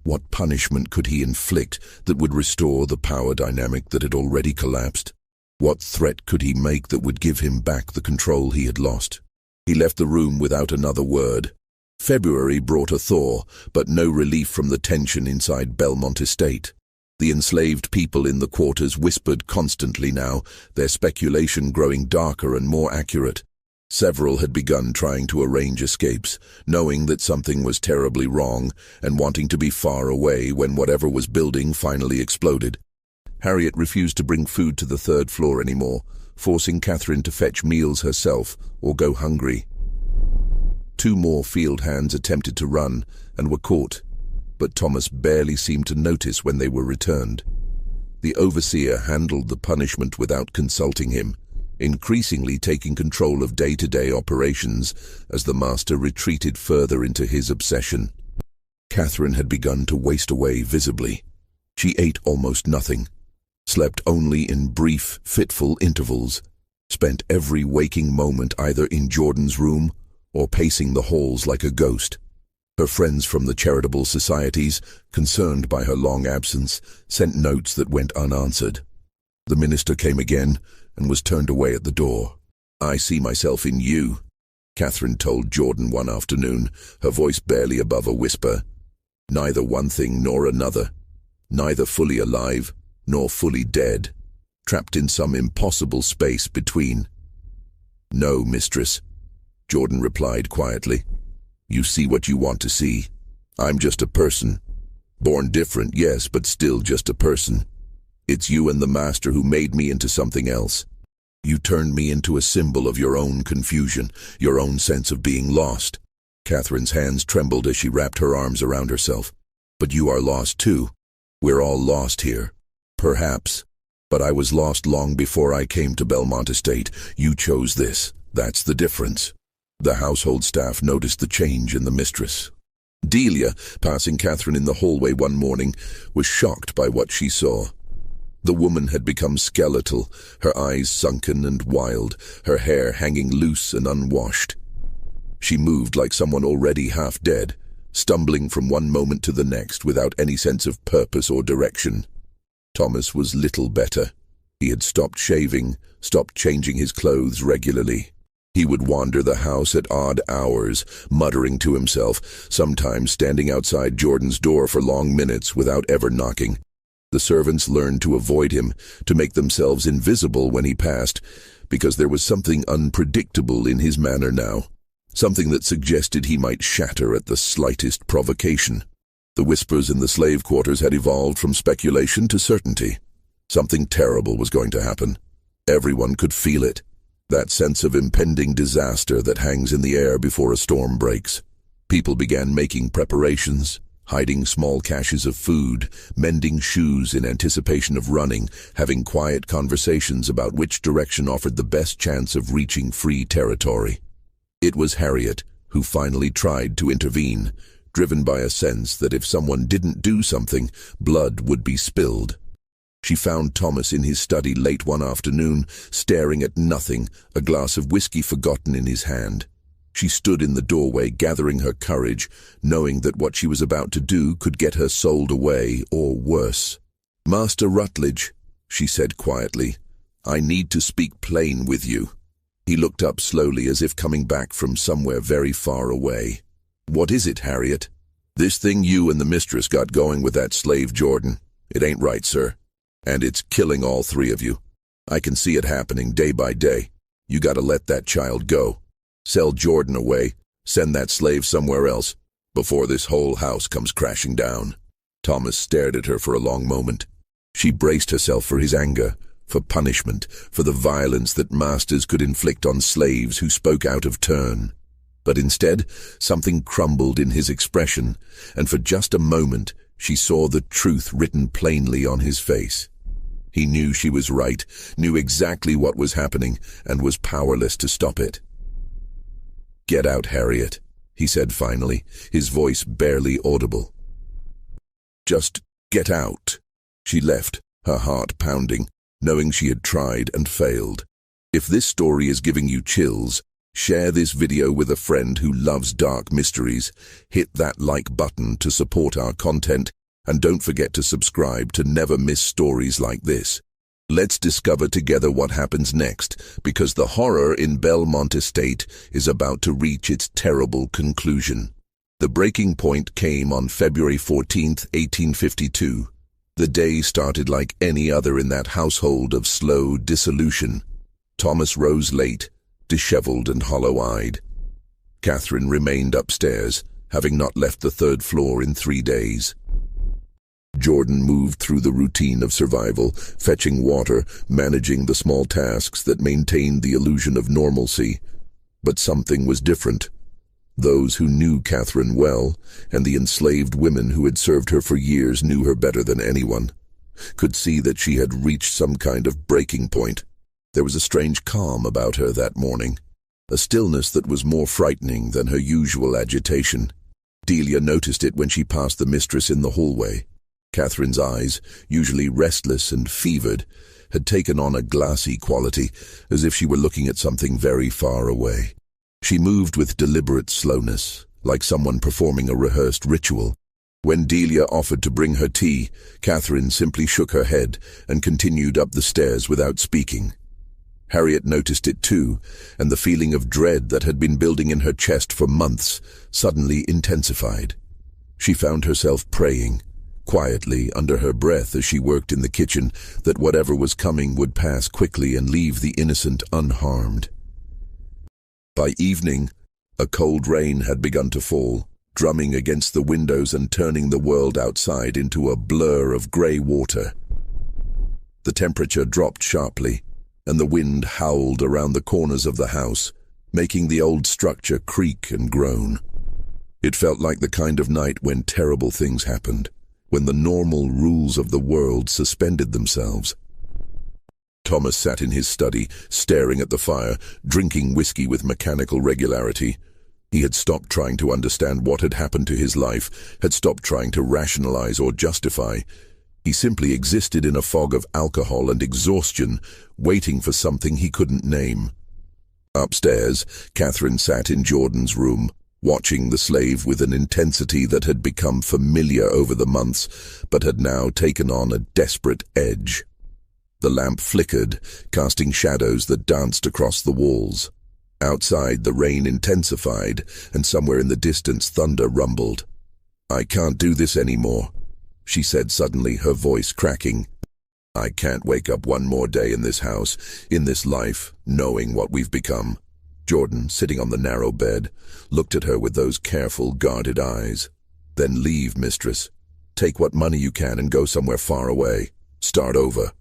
What punishment could he inflict that would restore the power dynamic that had already collapsed? What threat could he make that would give him back the control he had lost? He left the room without another word. February brought a thaw, but no relief from the tension inside Belmont Estate. The enslaved people in the quarters whispered constantly now, their speculation growing darker and more accurate. Several had begun trying to arrange escapes, knowing that something was terribly wrong and wanting to be far away when whatever was building finally exploded. Harriet refused to bring food to the 3rd floor anymore, forcing Catherine to fetch meals herself or go hungry. 2 more field hands attempted to run and were caught, but Thomas barely seemed to notice when they were returned. The overseer handled the punishment without consulting him, increasingly taking control of day-to-day operations as the master retreated further into his obsession. Catherine had begun to waste away visibly. She ate almost nothing, slept only in brief, fitful intervals, spent every waking moment either in Jordan's room or pacing the halls like a ghost. Her friends from the charitable societies, concerned by her long absence, sent notes that went unanswered. The minister came again and was turned away at the door. "I see myself in you," Catherine told Jordan one afternoon, her voice barely above a whisper. "Neither one thing nor another. Neither fully alive nor fully dead, trapped in some impossible space between." "No, mistress," Jordan replied quietly. "You see what you want to see. I'm just a person. Born different, yes, but still just a person. It's you and the master who made me into something else. You turned me into a symbol of your own confusion, your own sense of being lost." Catherine's hands trembled as she wrapped her arms around herself. "But you are lost too. We're all lost here. Perhaps. But I was lost long before I came to Belmont Estate. You chose this. That's the difference." The household staff noticed the change in the mistress. Delia, passing Catherine in the hallway one morning, was shocked by what she saw. The woman had become skeletal, her eyes sunken and wild, her hair hanging loose and unwashed. She moved like someone already half dead, stumbling from one moment to the next without any sense of purpose or direction. Thomas was little better. He had stopped shaving, stopped changing his clothes regularly. He would wander the house at odd hours, muttering to himself, sometimes standing outside Jordan's door for long minutes without ever knocking. The servants learned to avoid him, to make themselves invisible when he passed, because there was something unpredictable in his manner now, something that suggested he might shatter at the slightest provocation. The whispers in the slave quarters had evolved from speculation to certainty. Something terrible was going to happen. Everyone could feel it. That sense of impending disaster that hangs in the air before a storm breaks. People began making preparations, hiding small caches of food, mending shoes in anticipation of running, having quiet conversations about which direction offered the best chance of reaching free territory. It was Harriet who finally tried to intervene, driven by a sense that if someone didn't do something, blood would be spilled. She found Thomas in his study late one afternoon, staring at nothing, a glass of whiskey forgotten in his hand. She stood in the doorway, gathering her courage, knowing that what she was about to do could get her sold away, or worse. "Master Rutledge," she said quietly, "I need to speak plain with you." He looked up slowly as if coming back from somewhere very far away. "What is it, Harriet?" "This thing you and the mistress got going with that slave Jordan. It ain't right, sir. And it's killing all 3 of you. I can see it happening day by day. You gotta let that child go. Sell Jordan away, send that slave somewhere else, before this whole house comes crashing down." Thomas stared at her for a long moment. She braced herself for his anger, for punishment, for the violence that masters could inflict on slaves who spoke out of turn. But instead, something crumbled in his expression, and for just a moment, she saw the truth written plainly on his face. He knew she was right, knew exactly what was happening, and was powerless to stop it. "Get out, Harriet," he said finally, his voice barely audible. "Just get out." She left, her heart pounding, knowing she had tried and failed. If this story is giving you chills, share this video with a friend who loves dark mysteries, hit that like button to support our content, and don't forget to subscribe to never miss stories like this. Let's discover together what happens next, because the horror in Belmont Estate is about to reach its terrible conclusion. The breaking point came on February 14th, 1852. The day started like any other in that household of slow dissolution. Thomas rose late, disheveled and hollow-eyed. Catherine remained upstairs, having not left the 3rd floor in 3 days. Jordan moved through the routine of survival, fetching water, managing the small tasks that maintained the illusion of normalcy. But something was different. Those who knew Catherine well, and the enslaved women who had served her for years knew her better than anyone, could see that she had reached some kind of breaking point. There was a strange calm about her that morning, a stillness that was more frightening than her usual agitation. Delia noticed it when she passed the mistress in the hallway. Catherine's eyes, usually restless and fevered, had taken on a glassy quality, as if she were looking at something very far away. She moved with deliberate slowness, like someone performing a rehearsed ritual. When Delia offered to bring her tea, Catherine simply shook her head and continued up the stairs without speaking. Harriet noticed it too, and the feeling of dread that had been building in her chest for months suddenly intensified. She found herself praying, quietly under her breath as she worked in the kitchen, that whatever was coming would pass quickly and leave the innocent unharmed. By evening, a cold rain had begun to fall, drumming against the windows and turning the world outside into a blur of grey water. The temperature dropped sharply, and the wind howled around the corners of the house, making the old structure creak and groan. It felt like the kind of night when terrible things happened, when the normal rules of the world suspended themselves. Thomas sat in his study, staring at the fire, drinking whiskey with mechanical regularity. He had stopped trying to understand what had happened to his life, had stopped trying to rationalize or justify. He simply existed in a fog of alcohol and exhaustion, waiting for something he couldn't name. Upstairs, Catherine sat in Jordan's room, watching the slave with an intensity that had become familiar over the months, but had now taken on a desperate edge. The lamp flickered, casting shadows that danced across the walls. Outside, the rain intensified, and somewhere in the distance thunder rumbled. "I can't do this anymore," she said suddenly, her voice cracking. "I can't wake up one more day in this house, in this life, knowing what we've become." Jordan, sitting on the narrow bed, looked at her with those careful, guarded eyes. "Then leave, mistress. Take what money you can and go somewhere far away. Start over."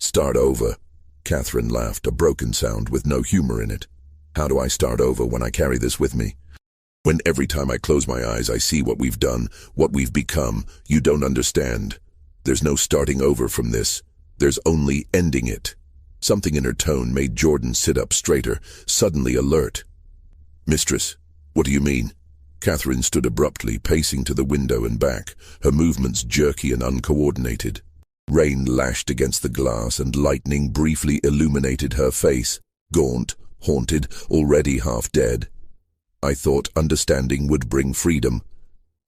"Start over?" Catherine laughed, a broken sound with no humor in it. "How do I start over when I carry this with me? When every time I close my eyes I see what we've done, what we've become? You don't understand. There's no starting over from this. There's only ending it." Something in her tone made Jordan sit up straighter, suddenly alert. "Mistress, what do you mean?" Catherine stood abruptly, pacing to the window and back, her movements jerky and uncoordinated. Rain lashed against the glass and lightning briefly illuminated her face, gaunt, haunted, already half dead. "I thought understanding would bring freedom.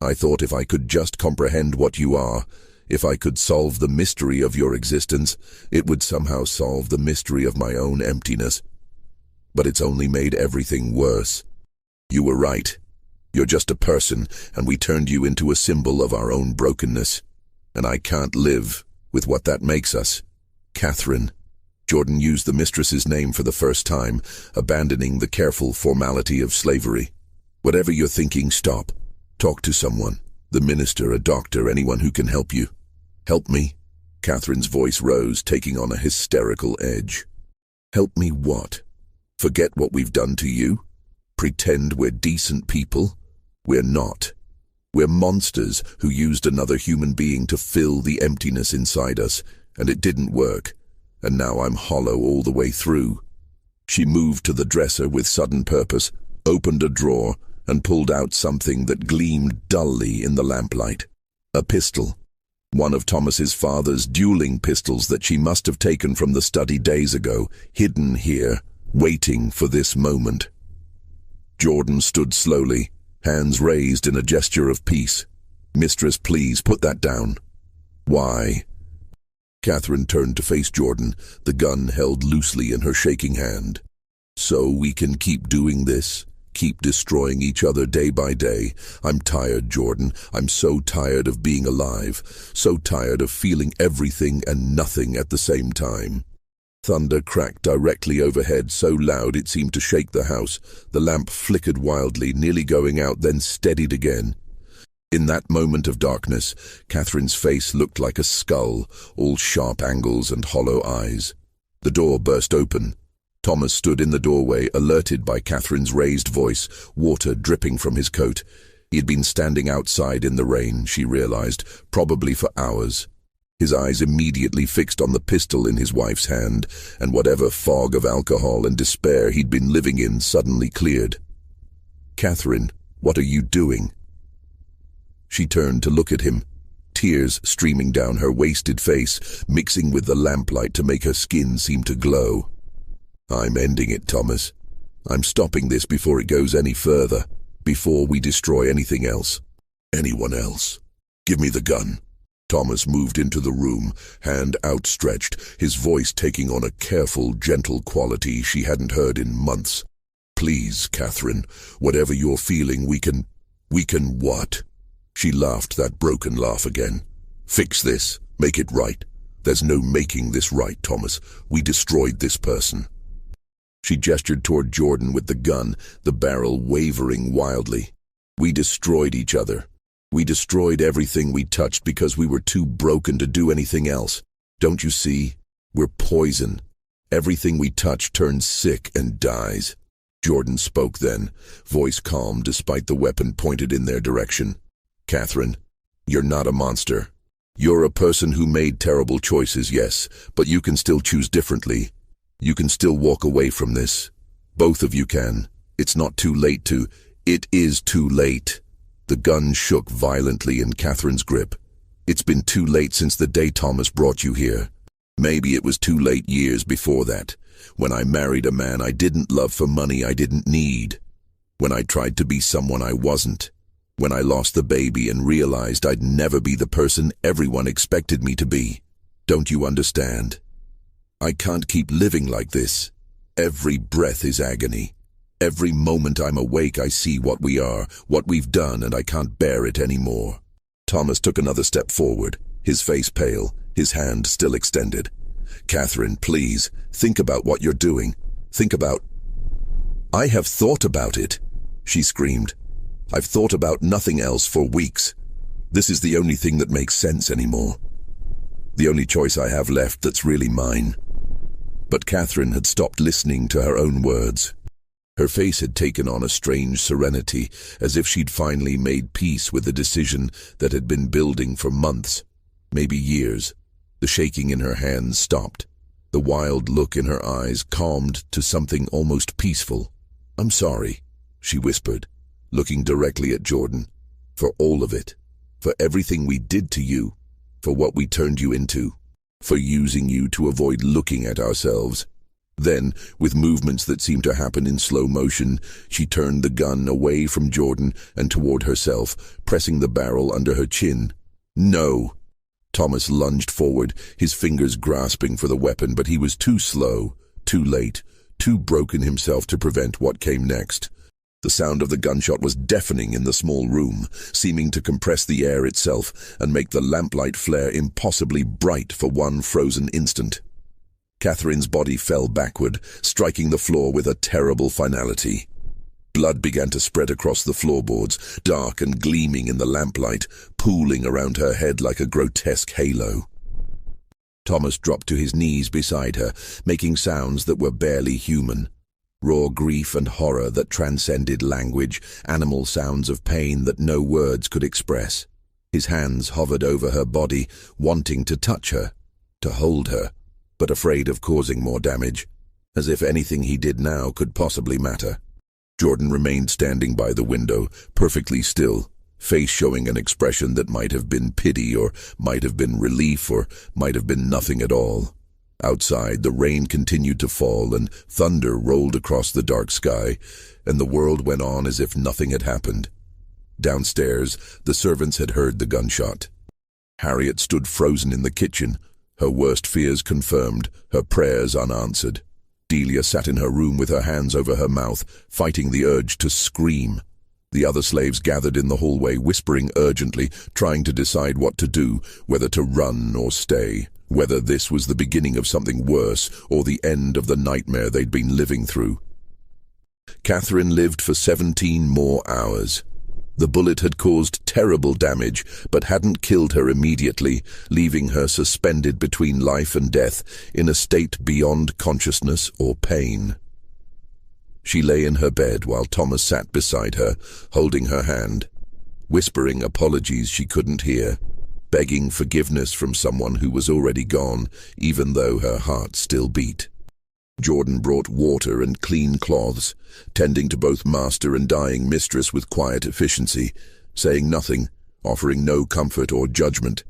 I thought if I could just comprehend what you are, if I could solve the mystery of your existence, it would somehow solve the mystery of my own emptiness. But it's only made everything worse. You were right. You're just a person, and we turned you into a symbol of our own brokenness. And I can't live with what that makes us. Catherine." Jordan used the mistress's name for the first time, abandoning the careful formality of slavery. "Whatever you're thinking, stop. Talk to someone. The minister, a doctor, anyone who can help you." "Help me?" Catherine's voice rose, taking on a hysterical edge. "Help me what? Forget what we've done to you? Pretend we're decent people? We're not. We're monsters who used another human being to fill the emptiness inside us, and it didn't work. And now I'm hollow all the way through." She moved to the dresser with sudden purpose, opened a drawer, and pulled out something that gleamed dully in the lamplight. A pistol. One of Thomas's father's dueling pistols that she must have taken from the study days ago, hidden here, waiting for this moment. Jordan stood slowly, hands raised in a gesture of peace. "Mistress, please put that down." "Why?" Catherine turned to face Jordan, the gun held loosely in her shaking hand. "So we can keep doing this, keep destroying each other day by day. I'm tired, Jordan. I'm so tired of being alive, so tired of feeling everything and nothing at the same time." Thunder cracked directly overhead, so loud it seemed to shake the house. The lamp flickered wildly, nearly going out, then steadied again. In that moment of darkness, Catherine's face looked like a skull, all sharp angles and hollow eyes. The door burst open. Thomas stood in the doorway, alerted by Catherine's raised voice, water dripping from his coat. He had been standing outside in the rain, she realized, probably for hours. His eyes immediately fixed on the pistol in his wife's hand, and whatever fog of alcohol and despair he'd been living in suddenly cleared. "Catherine, what are you doing?" She turned to look at him, tears streaming down her wasted face, mixing with the lamplight to make her skin seem to glow. "I'm ending it, Thomas. I'm stopping this before it goes any further, before we destroy anything else. Anyone else. Give me the gun." Thomas moved into the room, hand outstretched, his voice taking on a careful, gentle quality she hadn't heard in months. "Please, Catherine, whatever you're feeling, we can what?" She laughed that broken laugh again. "Fix this. Make it right. There's no making this right, Thomas. We destroyed this person." She gestured toward Jordan with the gun, the barrel wavering wildly. "We destroyed each other. We destroyed everything we touched because we were too broken to do anything else. Don't you see? We're poison. Everything we touch turns sick and dies." Jordan spoke then, voice calm despite the weapon pointed in their direction. "Catherine, you're not a monster. You're a person who made terrible choices, yes, but you can still choose differently. You can still walk away from this. Both of you can. It's not too late to. It is too late." The gun shook violently in Catherine's grip. "It's been too late since the day Thomas brought you here. Maybe it was too late years before that, when I married a man I didn't love for money I didn't need. When I tried to be someone I wasn't. When I lost the baby and realized I'd never be the person everyone expected me to be. Don't you understand? I can't keep living like this. Every breath is agony. Every moment I'm awake I see what we are, what we've done, and I can't bear it anymore." Thomas took another step forward, his face pale, his hand still extended. "Catherine, please, think about what you're doing. Think about—" "I have thought about it," she screamed. "I've thought about nothing else for weeks. This is the only thing that makes sense anymore. The only choice I have left that's really mine." But Catherine had stopped listening to her own words. Her face had taken on a strange serenity, as if she'd finally made peace with a decision that had been building for months, maybe years. The shaking in her hands stopped. The wild look in her eyes calmed to something almost peaceful. "I'm sorry," she whispered, looking directly at Jordan. "For all of it. For everything we did to you. For what we turned you into. For using you to avoid looking at ourselves." Then, with movements that seemed to happen in slow motion, she turned the gun away from Jordan and toward herself, pressing the barrel under her chin. "No!" Thomas lunged forward, his fingers grasping for the weapon, but he was too slow, too late, too broken himself to prevent what came next. The sound of the gunshot was deafening in the small room, seeming to compress the air itself and make the lamplight flare impossibly bright for one frozen instant. Catherine's body fell backward, striking the floor with a terrible finality. Blood began to spread across the floorboards, dark and gleaming in the lamplight, pooling around her head like a grotesque halo. Thomas dropped to his knees beside her, making sounds that were barely human. Raw grief and horror that transcended language, animal sounds of pain that no words could express. His hands hovered over her body, wanting to touch her, to hold her, but afraid of causing more damage, as if anything he did now could possibly matter. Jordan remained standing by the window, perfectly still, face showing an expression that might have been pity or might have been relief or might have been nothing at all. Outside, the rain continued to fall and thunder rolled across the dark sky, and the world went on as if nothing had happened. Downstairs, the servants had heard the gunshot. Harriet stood frozen in the kitchen, her worst fears confirmed, her prayers unanswered. Delia sat in her room with her hands over her mouth, fighting the urge to scream. The other slaves gathered in the hallway, whispering urgently, trying to decide what to do, whether to run or stay, whether this was the beginning of something worse or the end of the nightmare they'd been living through. Catherine lived for 17 more hours. The bullet had caused terrible damage, but hadn't killed her immediately, leaving her suspended between life and death, in a state beyond consciousness or pain. She lay in her bed while Thomas sat beside her, holding her hand, whispering apologies she couldn't hear, begging forgiveness from someone who was already gone, even though her heart still beat. Jordan brought water and clean cloths, tending to both master and dying mistress with quiet efficiency, saying nothing, offering no comfort or judgment.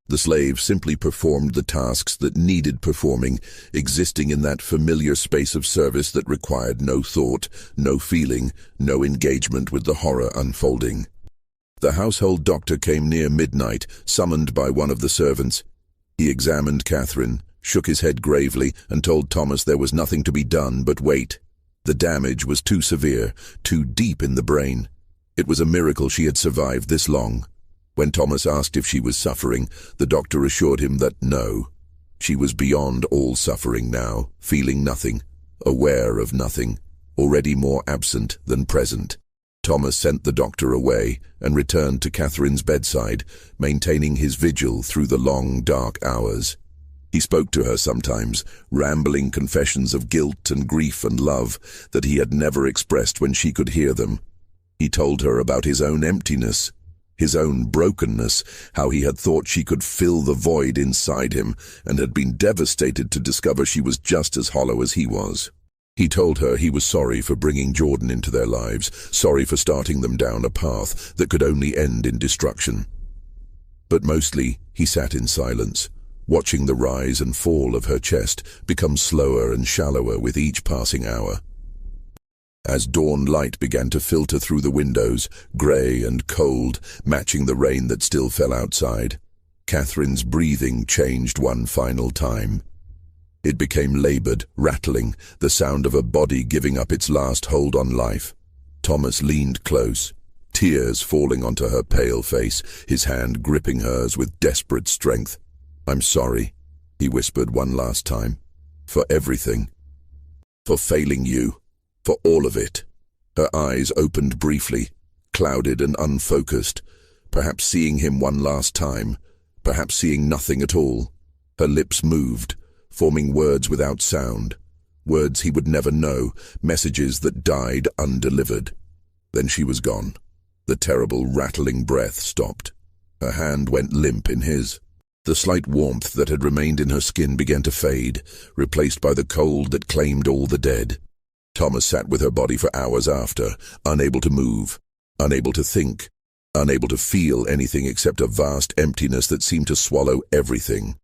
The slave simply performed the tasks that needed performing, existing in that familiar space of service that required no thought, no feeling, no engagement with the horror unfolding. The household doctor came near midnight, summoned by one of the servants. He examined Catherine, shook his head gravely, and told Thomas there was nothing to be done but wait. The damage was too severe, too deep in the brain. It was a miracle she had survived this long. When Thomas asked if she was suffering, the doctor assured him that no. She was beyond all suffering now, feeling nothing, aware of nothing, already more absent than present. Thomas sent the doctor away and returned to Catherine's bedside, maintaining his vigil through the long, dark hours. He spoke to her sometimes, rambling confessions of guilt and grief and love that he had never expressed when she could hear them. He told her about his own emptiness, his own brokenness, how he had thought she could fill the void inside him and had been devastated to discover she was just as hollow as he was. He told her he was sorry for bringing Jordan into their lives, sorry for starting them down a path that could only end in destruction. But mostly he sat in silence, watching the rise and fall of her chest become slower and shallower with each passing hour. As dawn light began to filter through the windows, grey and cold, matching the rain that still fell outside, Catherine's breathing changed one final time. It became laboured, rattling, the sound of a body giving up its last hold on life. Thomas leaned close, tears falling onto her pale face, his hand gripping hers with desperate strength. "I'm sorry," he whispered one last time, "for everything. For failing you. For all of it." Her eyes opened briefly, clouded and unfocused, perhaps seeing him one last time, perhaps seeing nothing at all. Her lips moved, forming words without sound, words he would never know, messages that died undelivered. Then she was gone. The terrible rattling breath stopped. Her hand went limp in his. The slight warmth that had remained in her skin began to fade, replaced by the cold that claimed all the dead. Thomas sat with her body for hours after, unable to move, unable to think, unable to feel anything except a vast emptiness that seemed to swallow everything.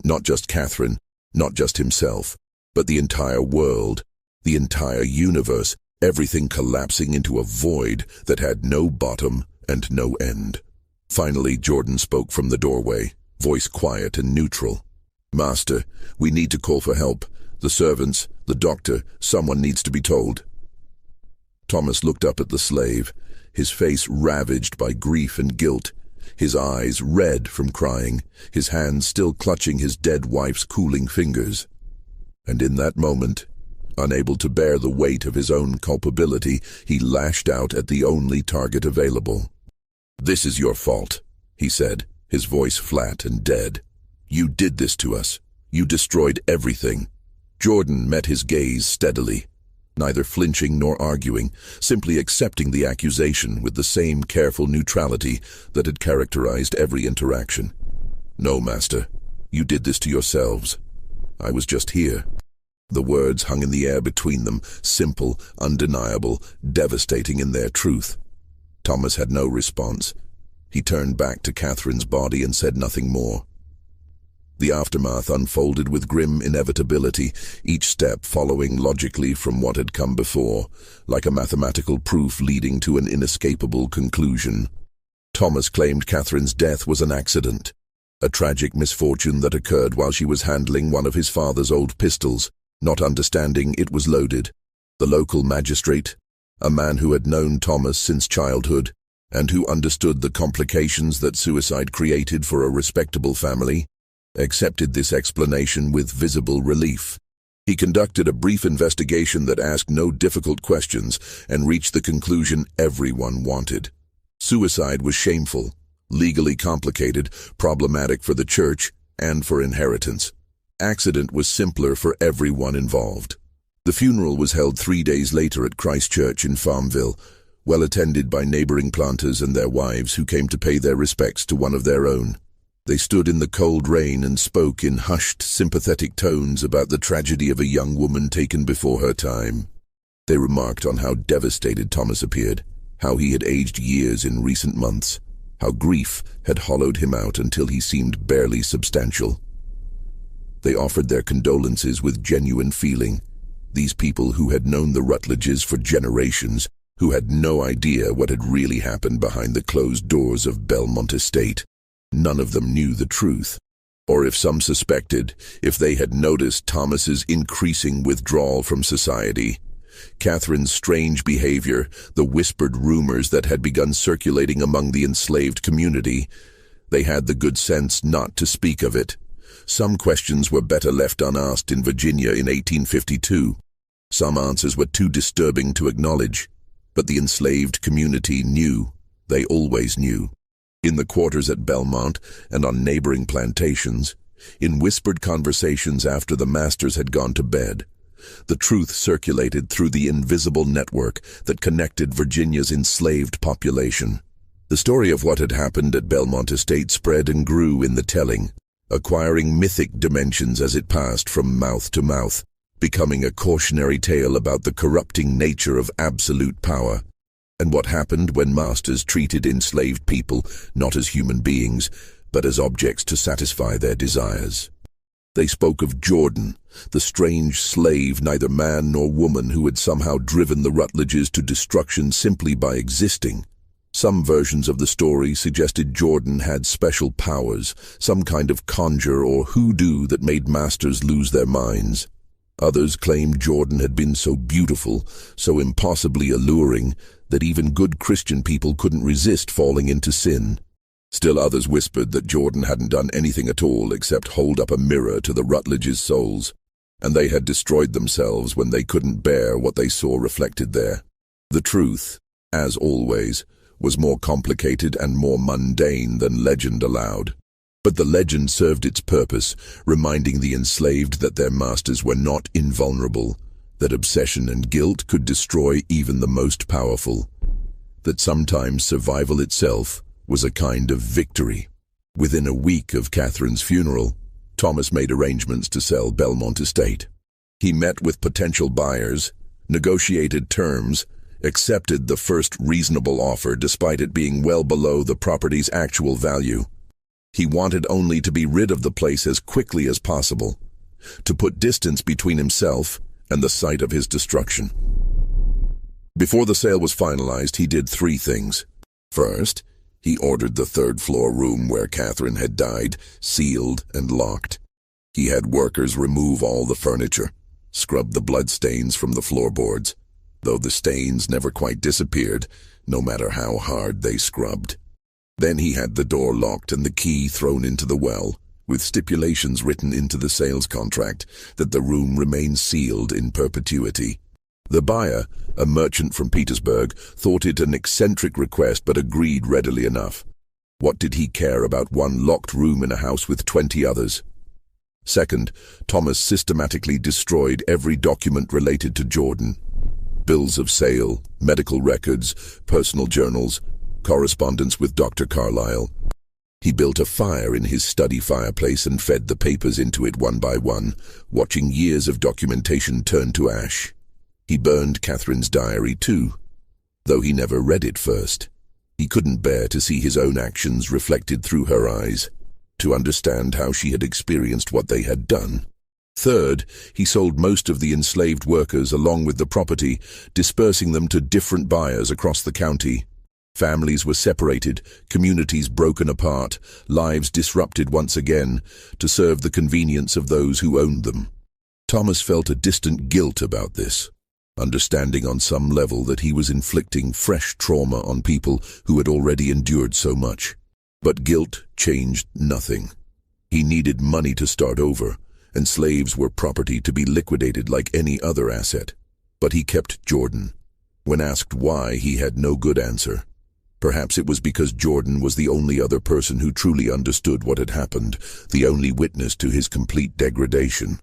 Not just Catherine, not just himself, but the entire world, the entire universe, everything collapsing into a void that had no bottom and no end. Finally, Jordan spoke from the doorway, voice quiet and neutral. "Master, we need to call for help. The servants, the doctor, someone needs to be told." Thomas looked up at the slave, his face ravaged by grief and guilt, his eyes red from crying, his hands still clutching his dead wife's cooling fingers. And in that moment, unable to bear the weight of his own culpability, he lashed out at the only target available. "This is your fault," he said, his voice flat and dead. "You did this to us. You destroyed everything." Jordan met his gaze steadily, neither flinching nor arguing, simply accepting the accusation with the same careful neutrality that had characterized every interaction. "No, master. You did this to yourselves. I was just here." The words hung in the air between them, simple, undeniable, devastating in their truth. Thomas had no response. He turned back to Catherine's body and said nothing more. The aftermath unfolded with grim inevitability, each step following logically from what had come before, like a mathematical proof leading to an inescapable conclusion. Thomas claimed Catherine's death was an accident, a tragic misfortune that occurred while she was handling one of his father's old pistols, not understanding it was loaded. The local magistrate, a man who had known Thomas since childhood, and who understood the complications that suicide created for a respectable family, accepted this explanation with visible relief. He conducted a brief investigation that asked no difficult questions and reached the conclusion everyone wanted. Suicide was shameful, legally complicated, problematic for the church, and for inheritance. Accident was simpler for everyone involved. The funeral was held 3 days later at Christ Church in Farmville, well attended by neighboring planters and their wives who came to pay their respects to one of their own. They stood in the cold rain and spoke in hushed, sympathetic tones about the tragedy of a young woman taken before her time. They remarked on how devastated Thomas appeared, how he had aged years in recent months, how grief had hollowed him out until he seemed barely substantial. They offered their condolences with genuine feeling. These people who had known the Rutledges for generations, who had no idea what had really happened behind the closed doors of Belmont Estate. None of them knew the truth. Or if some suspected, if they had noticed Thomas's increasing withdrawal from society, Catherine's strange behavior, the whispered rumors that had begun circulating among the enslaved community, they had the good sense not to speak of it. Some questions were better left unasked in Virginia in 1852. Some answers were too disturbing to acknowledge. But the enslaved community knew. They always knew. In the quarters at Belmont and on neighboring plantations, in whispered conversations after the masters had gone to bed, the truth circulated through the invisible network that connected Virginia's enslaved population. The story of what had happened at Belmont Estate spread and grew in the telling, acquiring mythic dimensions as it passed from mouth to mouth, becoming a cautionary tale about the corrupting nature of absolute power, and what happened when masters treated enslaved people not as human beings, but as objects to satisfy their desires. They spoke of Jordan, the strange slave, neither man nor woman, who had somehow driven the Rutledges to destruction simply by existing. Some versions of the story suggested Jordan had special powers, some kind of conjure or hoodoo that made masters lose their minds. Others claimed Jordan had been so beautiful, so impossibly alluring, that even good Christian people couldn't resist falling into sin. Still others whispered that Jordan hadn't done anything at all except hold up a mirror to the Rutledges' souls, and they had destroyed themselves when they couldn't bear what they saw reflected there. The truth, as always, was more complicated and more mundane than legend allowed. But the legend served its purpose, reminding the enslaved that their masters were not invulnerable, that obsession and guilt could destroy even the most powerful, that sometimes survival itself was a kind of victory. Within a week of Catherine's funeral, Thomas made arrangements to sell Belmont Estate. He met with potential buyers, negotiated terms, accepted the first reasonable offer despite it being well below the property's actual value. He wanted only to be rid of the place as quickly as possible, to put distance between himself and the site of his destruction. Before the sale was finalized, he did 3 things. First, he ordered the third-floor room where Catherine had died, sealed and locked. He had workers remove all the furniture, scrub the bloodstains from the floorboards, though the stains never quite disappeared, no matter how hard they scrubbed. Then he had the door locked and the key thrown into the well, with stipulations written into the sales contract that the room remain sealed in perpetuity. The buyer, a merchant from Petersburg, thought it an eccentric request but agreed readily enough. What did he care about one locked room in a house with 20 others? Second, Thomas systematically destroyed every document related to Jordan. Bills of sale, medical records, personal journals, correspondence with Dr. Carlyle. He built a fire in his study fireplace and fed the papers into it one by one, watching years of documentation turn to ash. He burned Catherine's diary too, though he never read it first. He couldn't bear to see his own actions reflected through her eyes, to understand how she had experienced what they had done. Third, he sold most of the enslaved workers along with the property, dispersing them to different buyers across the county. Families were separated, communities broken apart, lives disrupted once again, to serve the convenience of those who owned them. Thomas felt a distant guilt about this, understanding on some level that he was inflicting fresh trauma on people who had already endured so much. But guilt changed nothing. He needed money to start over, and slaves were property to be liquidated like any other asset. But he kept Jordan. When asked why, he had no good answer. Perhaps it was because Jordan was the only other person who truly understood what had happened, the only witness to his complete degradation.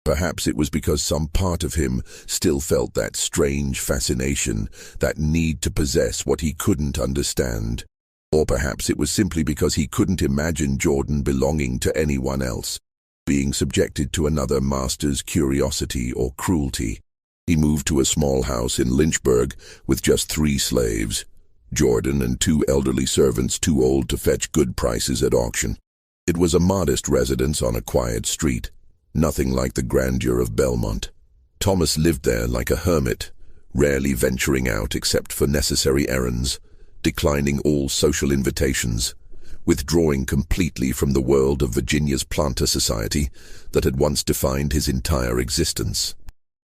Perhaps it was because some part of him still felt that strange fascination, that need to possess what he couldn't understand. Or perhaps it was simply because he couldn't imagine Jordan belonging to anyone else, being subjected to another master's curiosity or cruelty. He moved to a small house in Lynchburg with just 3 slaves, Jordan and 2 elderly servants too old to fetch good prices at auction. It was a modest residence on a quiet street, nothing like the grandeur of Belmont. Thomas lived there like a hermit, rarely venturing out except for necessary errands, declining all social invitations, withdrawing completely from the world of Virginia's planter society that had once defined his entire existence.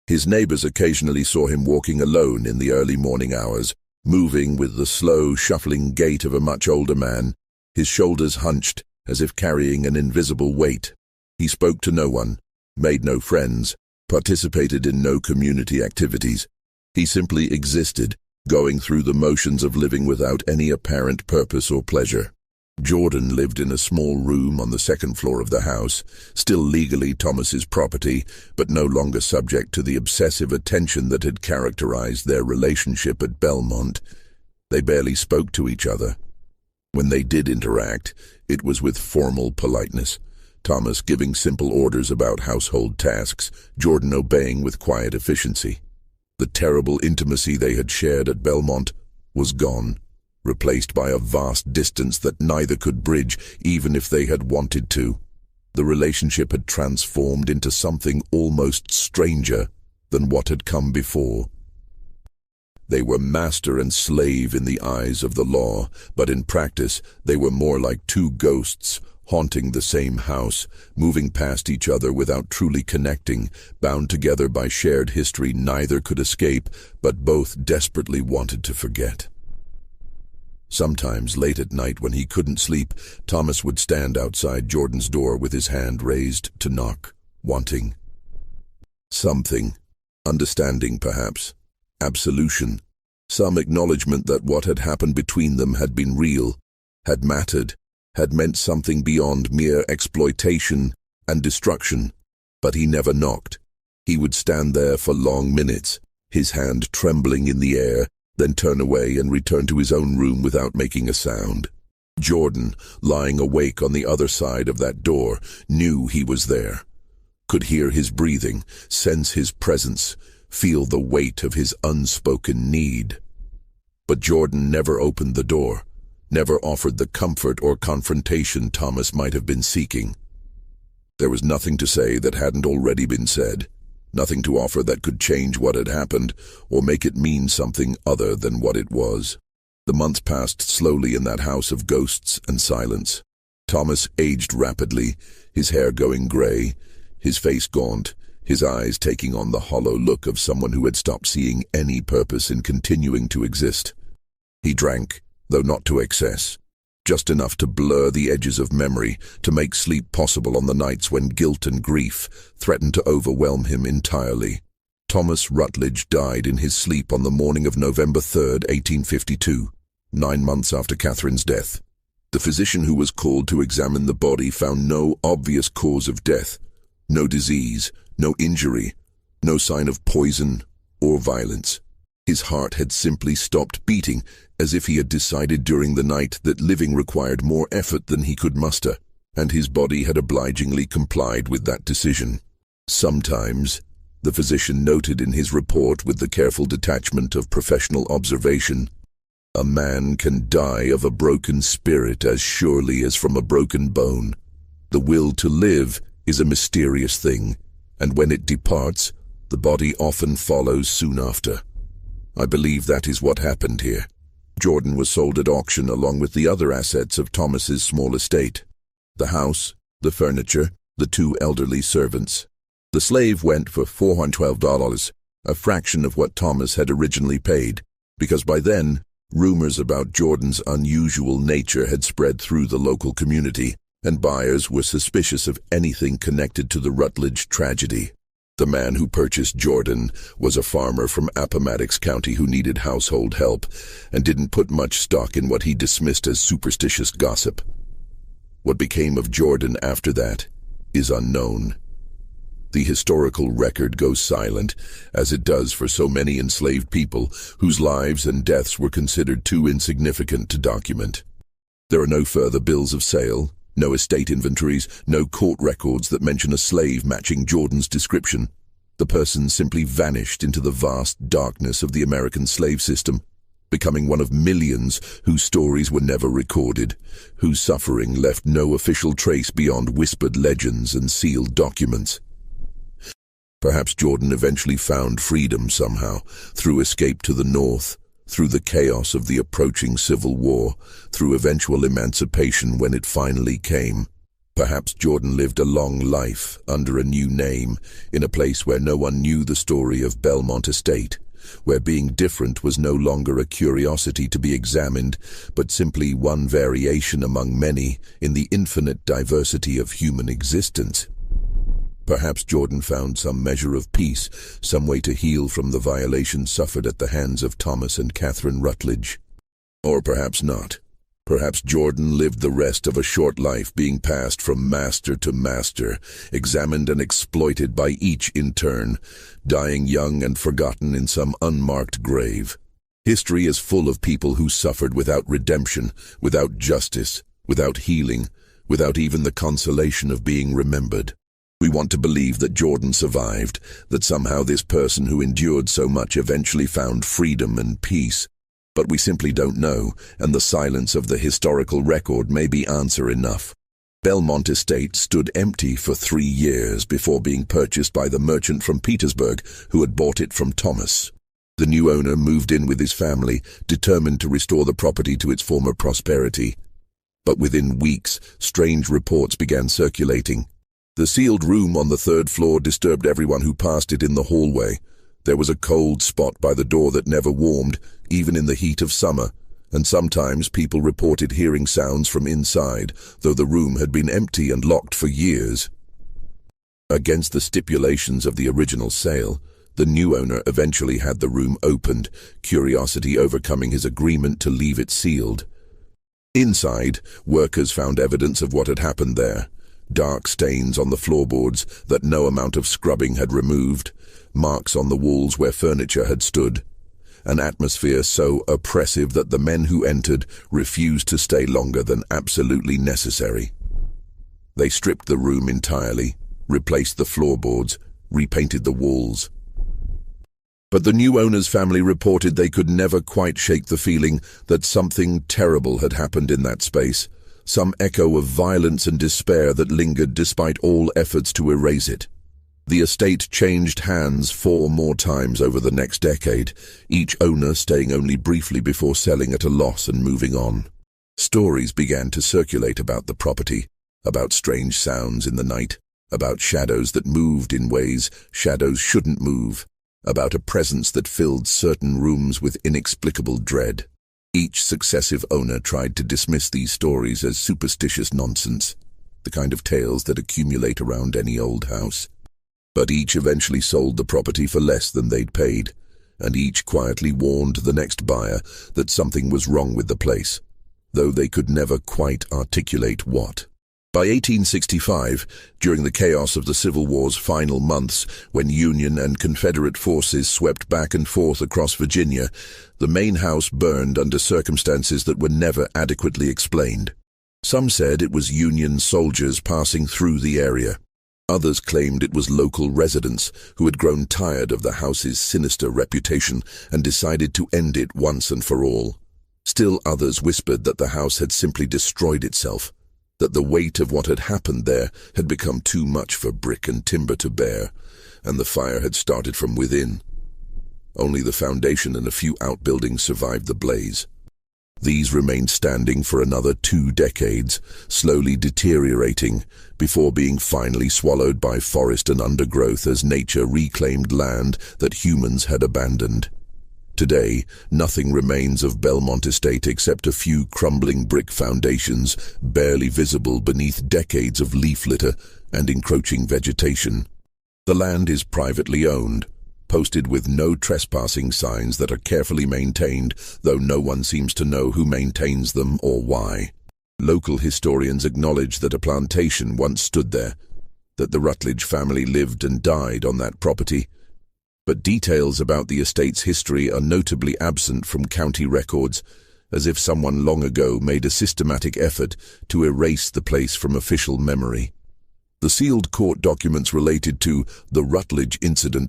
His neighbors occasionally saw him walking alone in the early morning hours, moving with the slow, shuffling gait of a much older man, his shoulders hunched as if carrying an invisible weight. He spoke to no one, made no friends, participated in no community activities. He simply existed, going through the motions of living without any apparent purpose or pleasure. Jordan lived in a small room on the 2nd floor of the house, still legally Thomas's property, but no longer subject to the obsessive attention that had characterized their relationship at Belmont. They barely spoke to each other. When they did interact, it was with formal politeness, Thomas giving simple orders about household tasks, Jordan obeying with quiet efficiency. The terrible intimacy they had shared at Belmont was gone, replaced by a vast distance that neither could bridge even if they had wanted to. The relationship had transformed into something almost stranger than what had come before. They were master and slave in the eyes of the law, but in practice they were more like 2 ghosts, haunting the same house, moving past each other without truly connecting, bound together by shared history neither could escape, but both desperately wanted to forget. Sometimes, late at night when he couldn't sleep, Thomas would stand outside Jordan's door with his hand raised to knock, wanting something. Understanding, perhaps. Absolution. Some acknowledgement that what had happened between them had been real, had mattered, had meant something beyond mere exploitation and destruction. But he never knocked. He would stand there for long minutes, his hand trembling in the air, then turn away and return to his own room without making a sound. Jordan, lying awake on the other side of that door, knew he was there, could hear his breathing, sense his presence, feel the weight of his unspoken need. But Jordan never opened the door, never offered the comfort or confrontation Thomas might have been seeking. There was nothing to say that hadn't already been said. Nothing to offer that could change what had happened or make it mean something other than what it was. The months passed slowly in that house of ghosts and silence. Thomas aged rapidly, his hair going gray, his face gaunt, his eyes taking on the hollow look of someone who had stopped seeing any purpose in continuing to exist. He drank, though not to excess, just enough to blur the edges of memory, to make sleep possible on the nights when guilt and grief threatened to overwhelm him entirely. Thomas Rutledge died in his sleep on the morning of November 3, 1852, 9 months after Catherine's death. The physician who was called to examine the body found no obvious cause of death, no disease, no injury, no sign of poison or violence. His heart had simply stopped beating, as if he had decided during the night that living required more effort than he could muster, and his body had obligingly complied with that decision. Sometimes, the physician noted in his report with the careful detachment of professional observation, a man can die of a broken spirit as surely as from a broken bone. The will to live is a mysterious thing, and when it departs, the body often follows soon after. I believe that is what happened here. Jordan was sold at auction along with the other assets of Thomas's small estate. The house, the furniture, the 2 elderly servants. The slave went for $412, a fraction of what Thomas had originally paid, because by then, rumors about Jordan's unusual nature had spread through the local community, and buyers were suspicious of anything connected to the Rutledge tragedy. The man who purchased Jordan was a farmer from Appomattox County who needed household help and didn't put much stock in what he dismissed as superstitious gossip. What became of Jordan after that is unknown. The historical record goes silent, as it does for so many enslaved people whose lives and deaths were considered too insignificant to document. There are no further bills of sale, no estate inventories, no court records that mention a slave matching Jordan's description. The person simply vanished into the vast darkness of the American slave system, becoming one of millions whose stories were never recorded, whose suffering left no official trace beyond whispered legends and sealed documents. Perhaps Jordan eventually found freedom somehow, through escape to the north, through the chaos of the approaching civil war, through eventual emancipation when it finally came. Perhaps Jordan lived a long life under a new name, in a place where no one knew the story of Belmont Estate, where being different was no longer a curiosity to be examined, but simply one variation among many in the infinite diversity of human existence. Perhaps Jordan found some measure of peace, some way to heal from the violations suffered at the hands of Thomas and Catherine Rutledge. Or perhaps not. Perhaps Jordan lived the rest of a short life being passed from master to master, examined and exploited by each in turn, dying young and forgotten in some unmarked grave. History is full of people who suffered without redemption, without justice, without healing, without even the consolation of being remembered. We want to believe that Jordan survived, that somehow this person who endured so much eventually found freedom and peace. But we simply don't know, and the silence of the historical record may be answer enough. Belmont Estate stood empty for 3 years before being purchased by the merchant from Petersburg who had bought it from Thomas. The new owner moved in with his family, determined to restore the property to its former prosperity. But within weeks, strange reports began circulating. The sealed room on the 3rd floor disturbed everyone who passed it in the hallway. There was a cold spot by the door that never warmed, even in the heat of summer, and sometimes people reported hearing sounds from inside, though the room had been empty and locked for years. Against the stipulations of the original sale, the new owner eventually had the room opened, curiosity overcoming his agreement to leave it sealed. Inside, workers found evidence of what had happened there. Dark stains on the floorboards that no amount of scrubbing had removed, marks on the walls where furniture had stood, an atmosphere so oppressive that the men who entered refused to stay longer than absolutely necessary. They stripped the room entirely, replaced the floorboards, repainted the walls. But the new owner's family reported they could never quite shake the feeling that something terrible had happened in that space, some echo of violence and despair that lingered despite all efforts to erase it. The estate changed hands 4 more times over the next decade, each owner staying only briefly before selling at a loss and moving on. Stories began to circulate about the property, about strange sounds in the night, about shadows that moved in ways shadows shouldn't move, about a presence that filled certain rooms with inexplicable dread. Each successive owner tried to dismiss these stories as superstitious nonsense, the kind of tales that accumulate around any old house. But each eventually sold the property for less than they'd paid, and each quietly warned the next buyer that something was wrong with the place, though they could never quite articulate what. By 1865, during the chaos of the Civil War's final months, when Union and Confederate forces swept back and forth across Virginia, the main house burned under circumstances that were never adequately explained. Some said it was Union soldiers passing through the area. Others claimed it was local residents who had grown tired of the house's sinister reputation and decided to end it once and for all. Still others whispered that the house had simply destroyed itself, that the weight of what had happened there had become too much for brick and timber to bear, and the fire had started from within. Only the foundation and a few outbuildings survived the blaze. These remained standing for another 2 decades, slowly deteriorating, before being finally swallowed by forest and undergrowth as nature reclaimed land that humans had abandoned. Today, nothing remains of Belmont Estate except a few crumbling brick foundations, barely visible beneath decades of leaf litter and encroaching vegetation. The land is privately owned, posted with no trespassing signs that are carefully maintained, though no one seems to know who maintains them or why. Local historians acknowledge that a plantation once stood there, that the Rutledge family lived and died on that property, but details about the estate's history are notably absent from county records, as if someone long ago made a systematic effort to erase the place from official memory. The sealed court documents related to the Rutledge incident